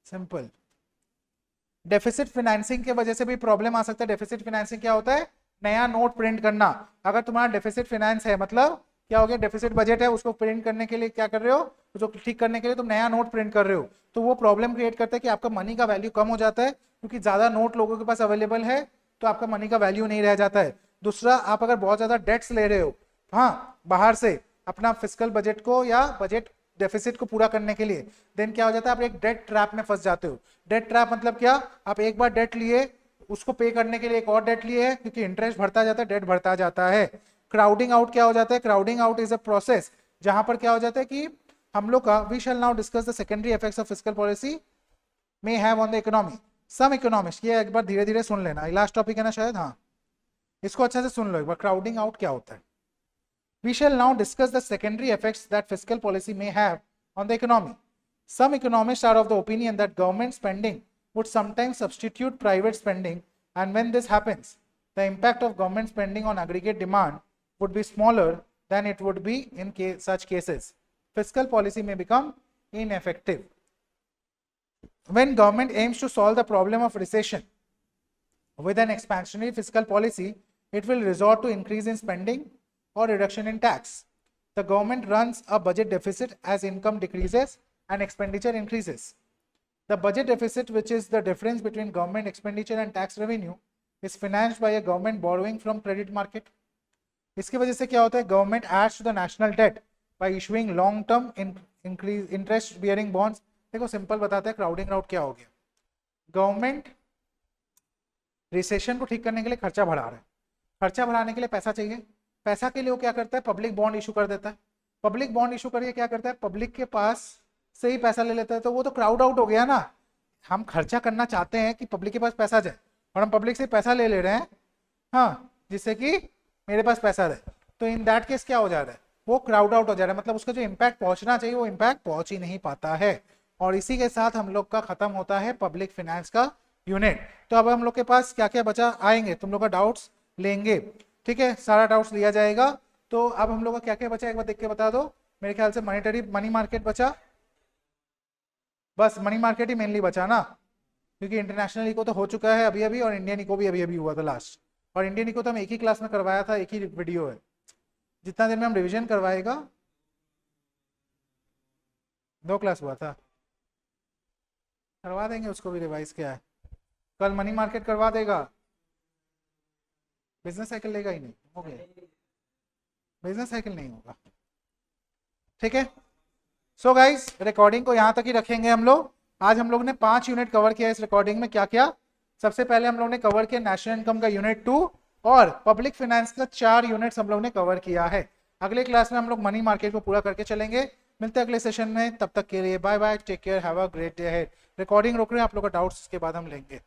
Speaker 1: सिंपल। डेफिसिट फाइनेंसिंग की वजह से भी प्रॉब्लम आ सकता है। डेफिसिट फाइनेंसिंग क्या होता है, नया नोट प्रिंट करना। अगर तुम्हारा डेफिसिट फाइनेंस है, मतलब क्या हो गया, डेफिसिट बजट है, उसको प्रिंट करने के लिए क्या कर रहे हो, उसको ठीक करने के लिए तुम नया नोट प्रिंट कर रहे हो, तो वो प्रॉब्लम क्रिएट करता है कि आपका मनी का वैल्यू कम हो जाता है, क्योंकि ज्यादा नोट लोगों के पास अवेलेबल है तो आपका मनी का वैल्यू नहीं रह जाता है। दूसरा, आप अगर बहुत ज्यादा डेट्स ले रहे हो, हाँ, बाहर से अपना फिस्कल बजट को या बजट डेफिसिट को पूरा करने के लिए, देन क्या हो जाता है, आप एक डेट ट्रैप में फंस जाते हो। डेट ट्रैप मतलब क्या, आप एक बार डेट लिए, उसको पे करने के लिए एक और डेट लिए है, क्योंकि इंटरेस्ट बढ़ता जाता है, डेट बढ़ता जाता है। क्राउडिंग आउट क्या हो जाता है, crowding out is a process जहां पर क्या हो जाता है कि हम लोग का, we shall now discuss the secondary effects of fiscal policy may have on the economy. Some economist, ये एक बार धीरे धीरे सुन लेना, लास्ट टॉपिक है ना शायद, हाँ, इसको अच्छे से सुन लो एक बार, क्राउडिंग आउट क्या होता है। We shall now discuss the secondary effects that fiscal policy may have on the economy. Some economists are of the opinion that government spending would sometimes substitute private spending, and when this happens, the impact of government spending on aggregate demand would be smaller than it would be in such cases. Fiscal policy may become ineffective. When government aims to solve the problem of recession with an expansionary fiscal policy, it will resort to increase in spending और reduction in tax. The government runs a budget deficit as income decreases and expenditure increases. The budget deficit, which is the difference between government expenditure and tax revenue, is financed by a government borrowing from credit market. इसकी वजह से क्या होता है, government adds to the national debt by issuing long term increase interest bearing bonds. देखो simple बताते हैं crowding out क्या हो गया। गवर्नमेंट रिसेशन को ठीक करने के लिए खर्चा बढ़ा रहा है, खर्चा बढ़ाने के लिए पैसा चाहिए, पैसा के लिए वो क्या करता है, पब्लिक बॉन्ड इशू कर देता है। पब्लिक बॉन्ड इशू करके क्या करता है, पब्लिक के पास से ही पैसा ले लेता है, तो वो तो क्राउड आउट हो गया ना। हम खर्चा करना चाहते हैं कि पब्लिक के पास पैसा जाए और हम पब्लिक से पैसा ले ले रहे हैं, हाँ, जिससे कि मेरे पास पैसा रहे, तो इन दैट केस क्या हो जा रहा है, वो क्राउड आउट हो जा रहा है, मतलब उसका जो इम्पैक्ट पहुंचना चाहिए वो इम्पैक्ट पहुंच ही नहीं पाता है। और इसी के साथ हम लोग का खत्म होता है पब्लिक फाइनेंस का यूनिट। तो अब हम लोग के पास क्या क्या बचा, आएंगे तुम लोग का डाउट्स लेंगे, ठीक है, सारा डाउट्स लिया जाएगा। तो अब हम लोग का क्या क्या बचा एक बार देख के बता दो। मेरे ख्याल से मनी मार्केट बचा, बस मनी मार्केट ही मेनली बचा ना, क्योंकि इंटरनेशनल इको तो हो चुका है अभी अभी, और इंडियन इको भी अभी अभी हुआ था लास्ट, और इंडियन इको तो हम एक ही क्लास में करवाया था, एक ही वीडियो है, जितना देर में हम रिवीजन करवाएगा, 2 क्लास हुआ था, करवा देंगे उसको भी रिवाइज। क्या है, कल मनी मार्केट करवा देगा, बिजनेस साइकिल लेगा ही नहीं, हो गया, बिजनेस साइकिल नहीं होगा, ठीक है। सो गाइस रिकॉर्डिंग को यहाँ तक ही रखेंगे हम लोग। आज हम लोग ने 5 यूनिट कवर किया इस रिकॉर्डिंग में। क्या क्या, सबसे पहले हम लोग ने कवर किया नेशनल इनकम का यूनिट 2 और पब्लिक फाइनेंस का 4 यूनिट्स हम लोग ने कवर किया है। अगले क्लास में हम लोग मनी मार्केट को पूरा करके चलेंगे। मिलते हैं अगले सेशन में, तब तक के लिए bye bye, take care, have a great day ahead. Recording रोक रहे हैं, आप लोग का डाउट्स के बाद हम लेंगे।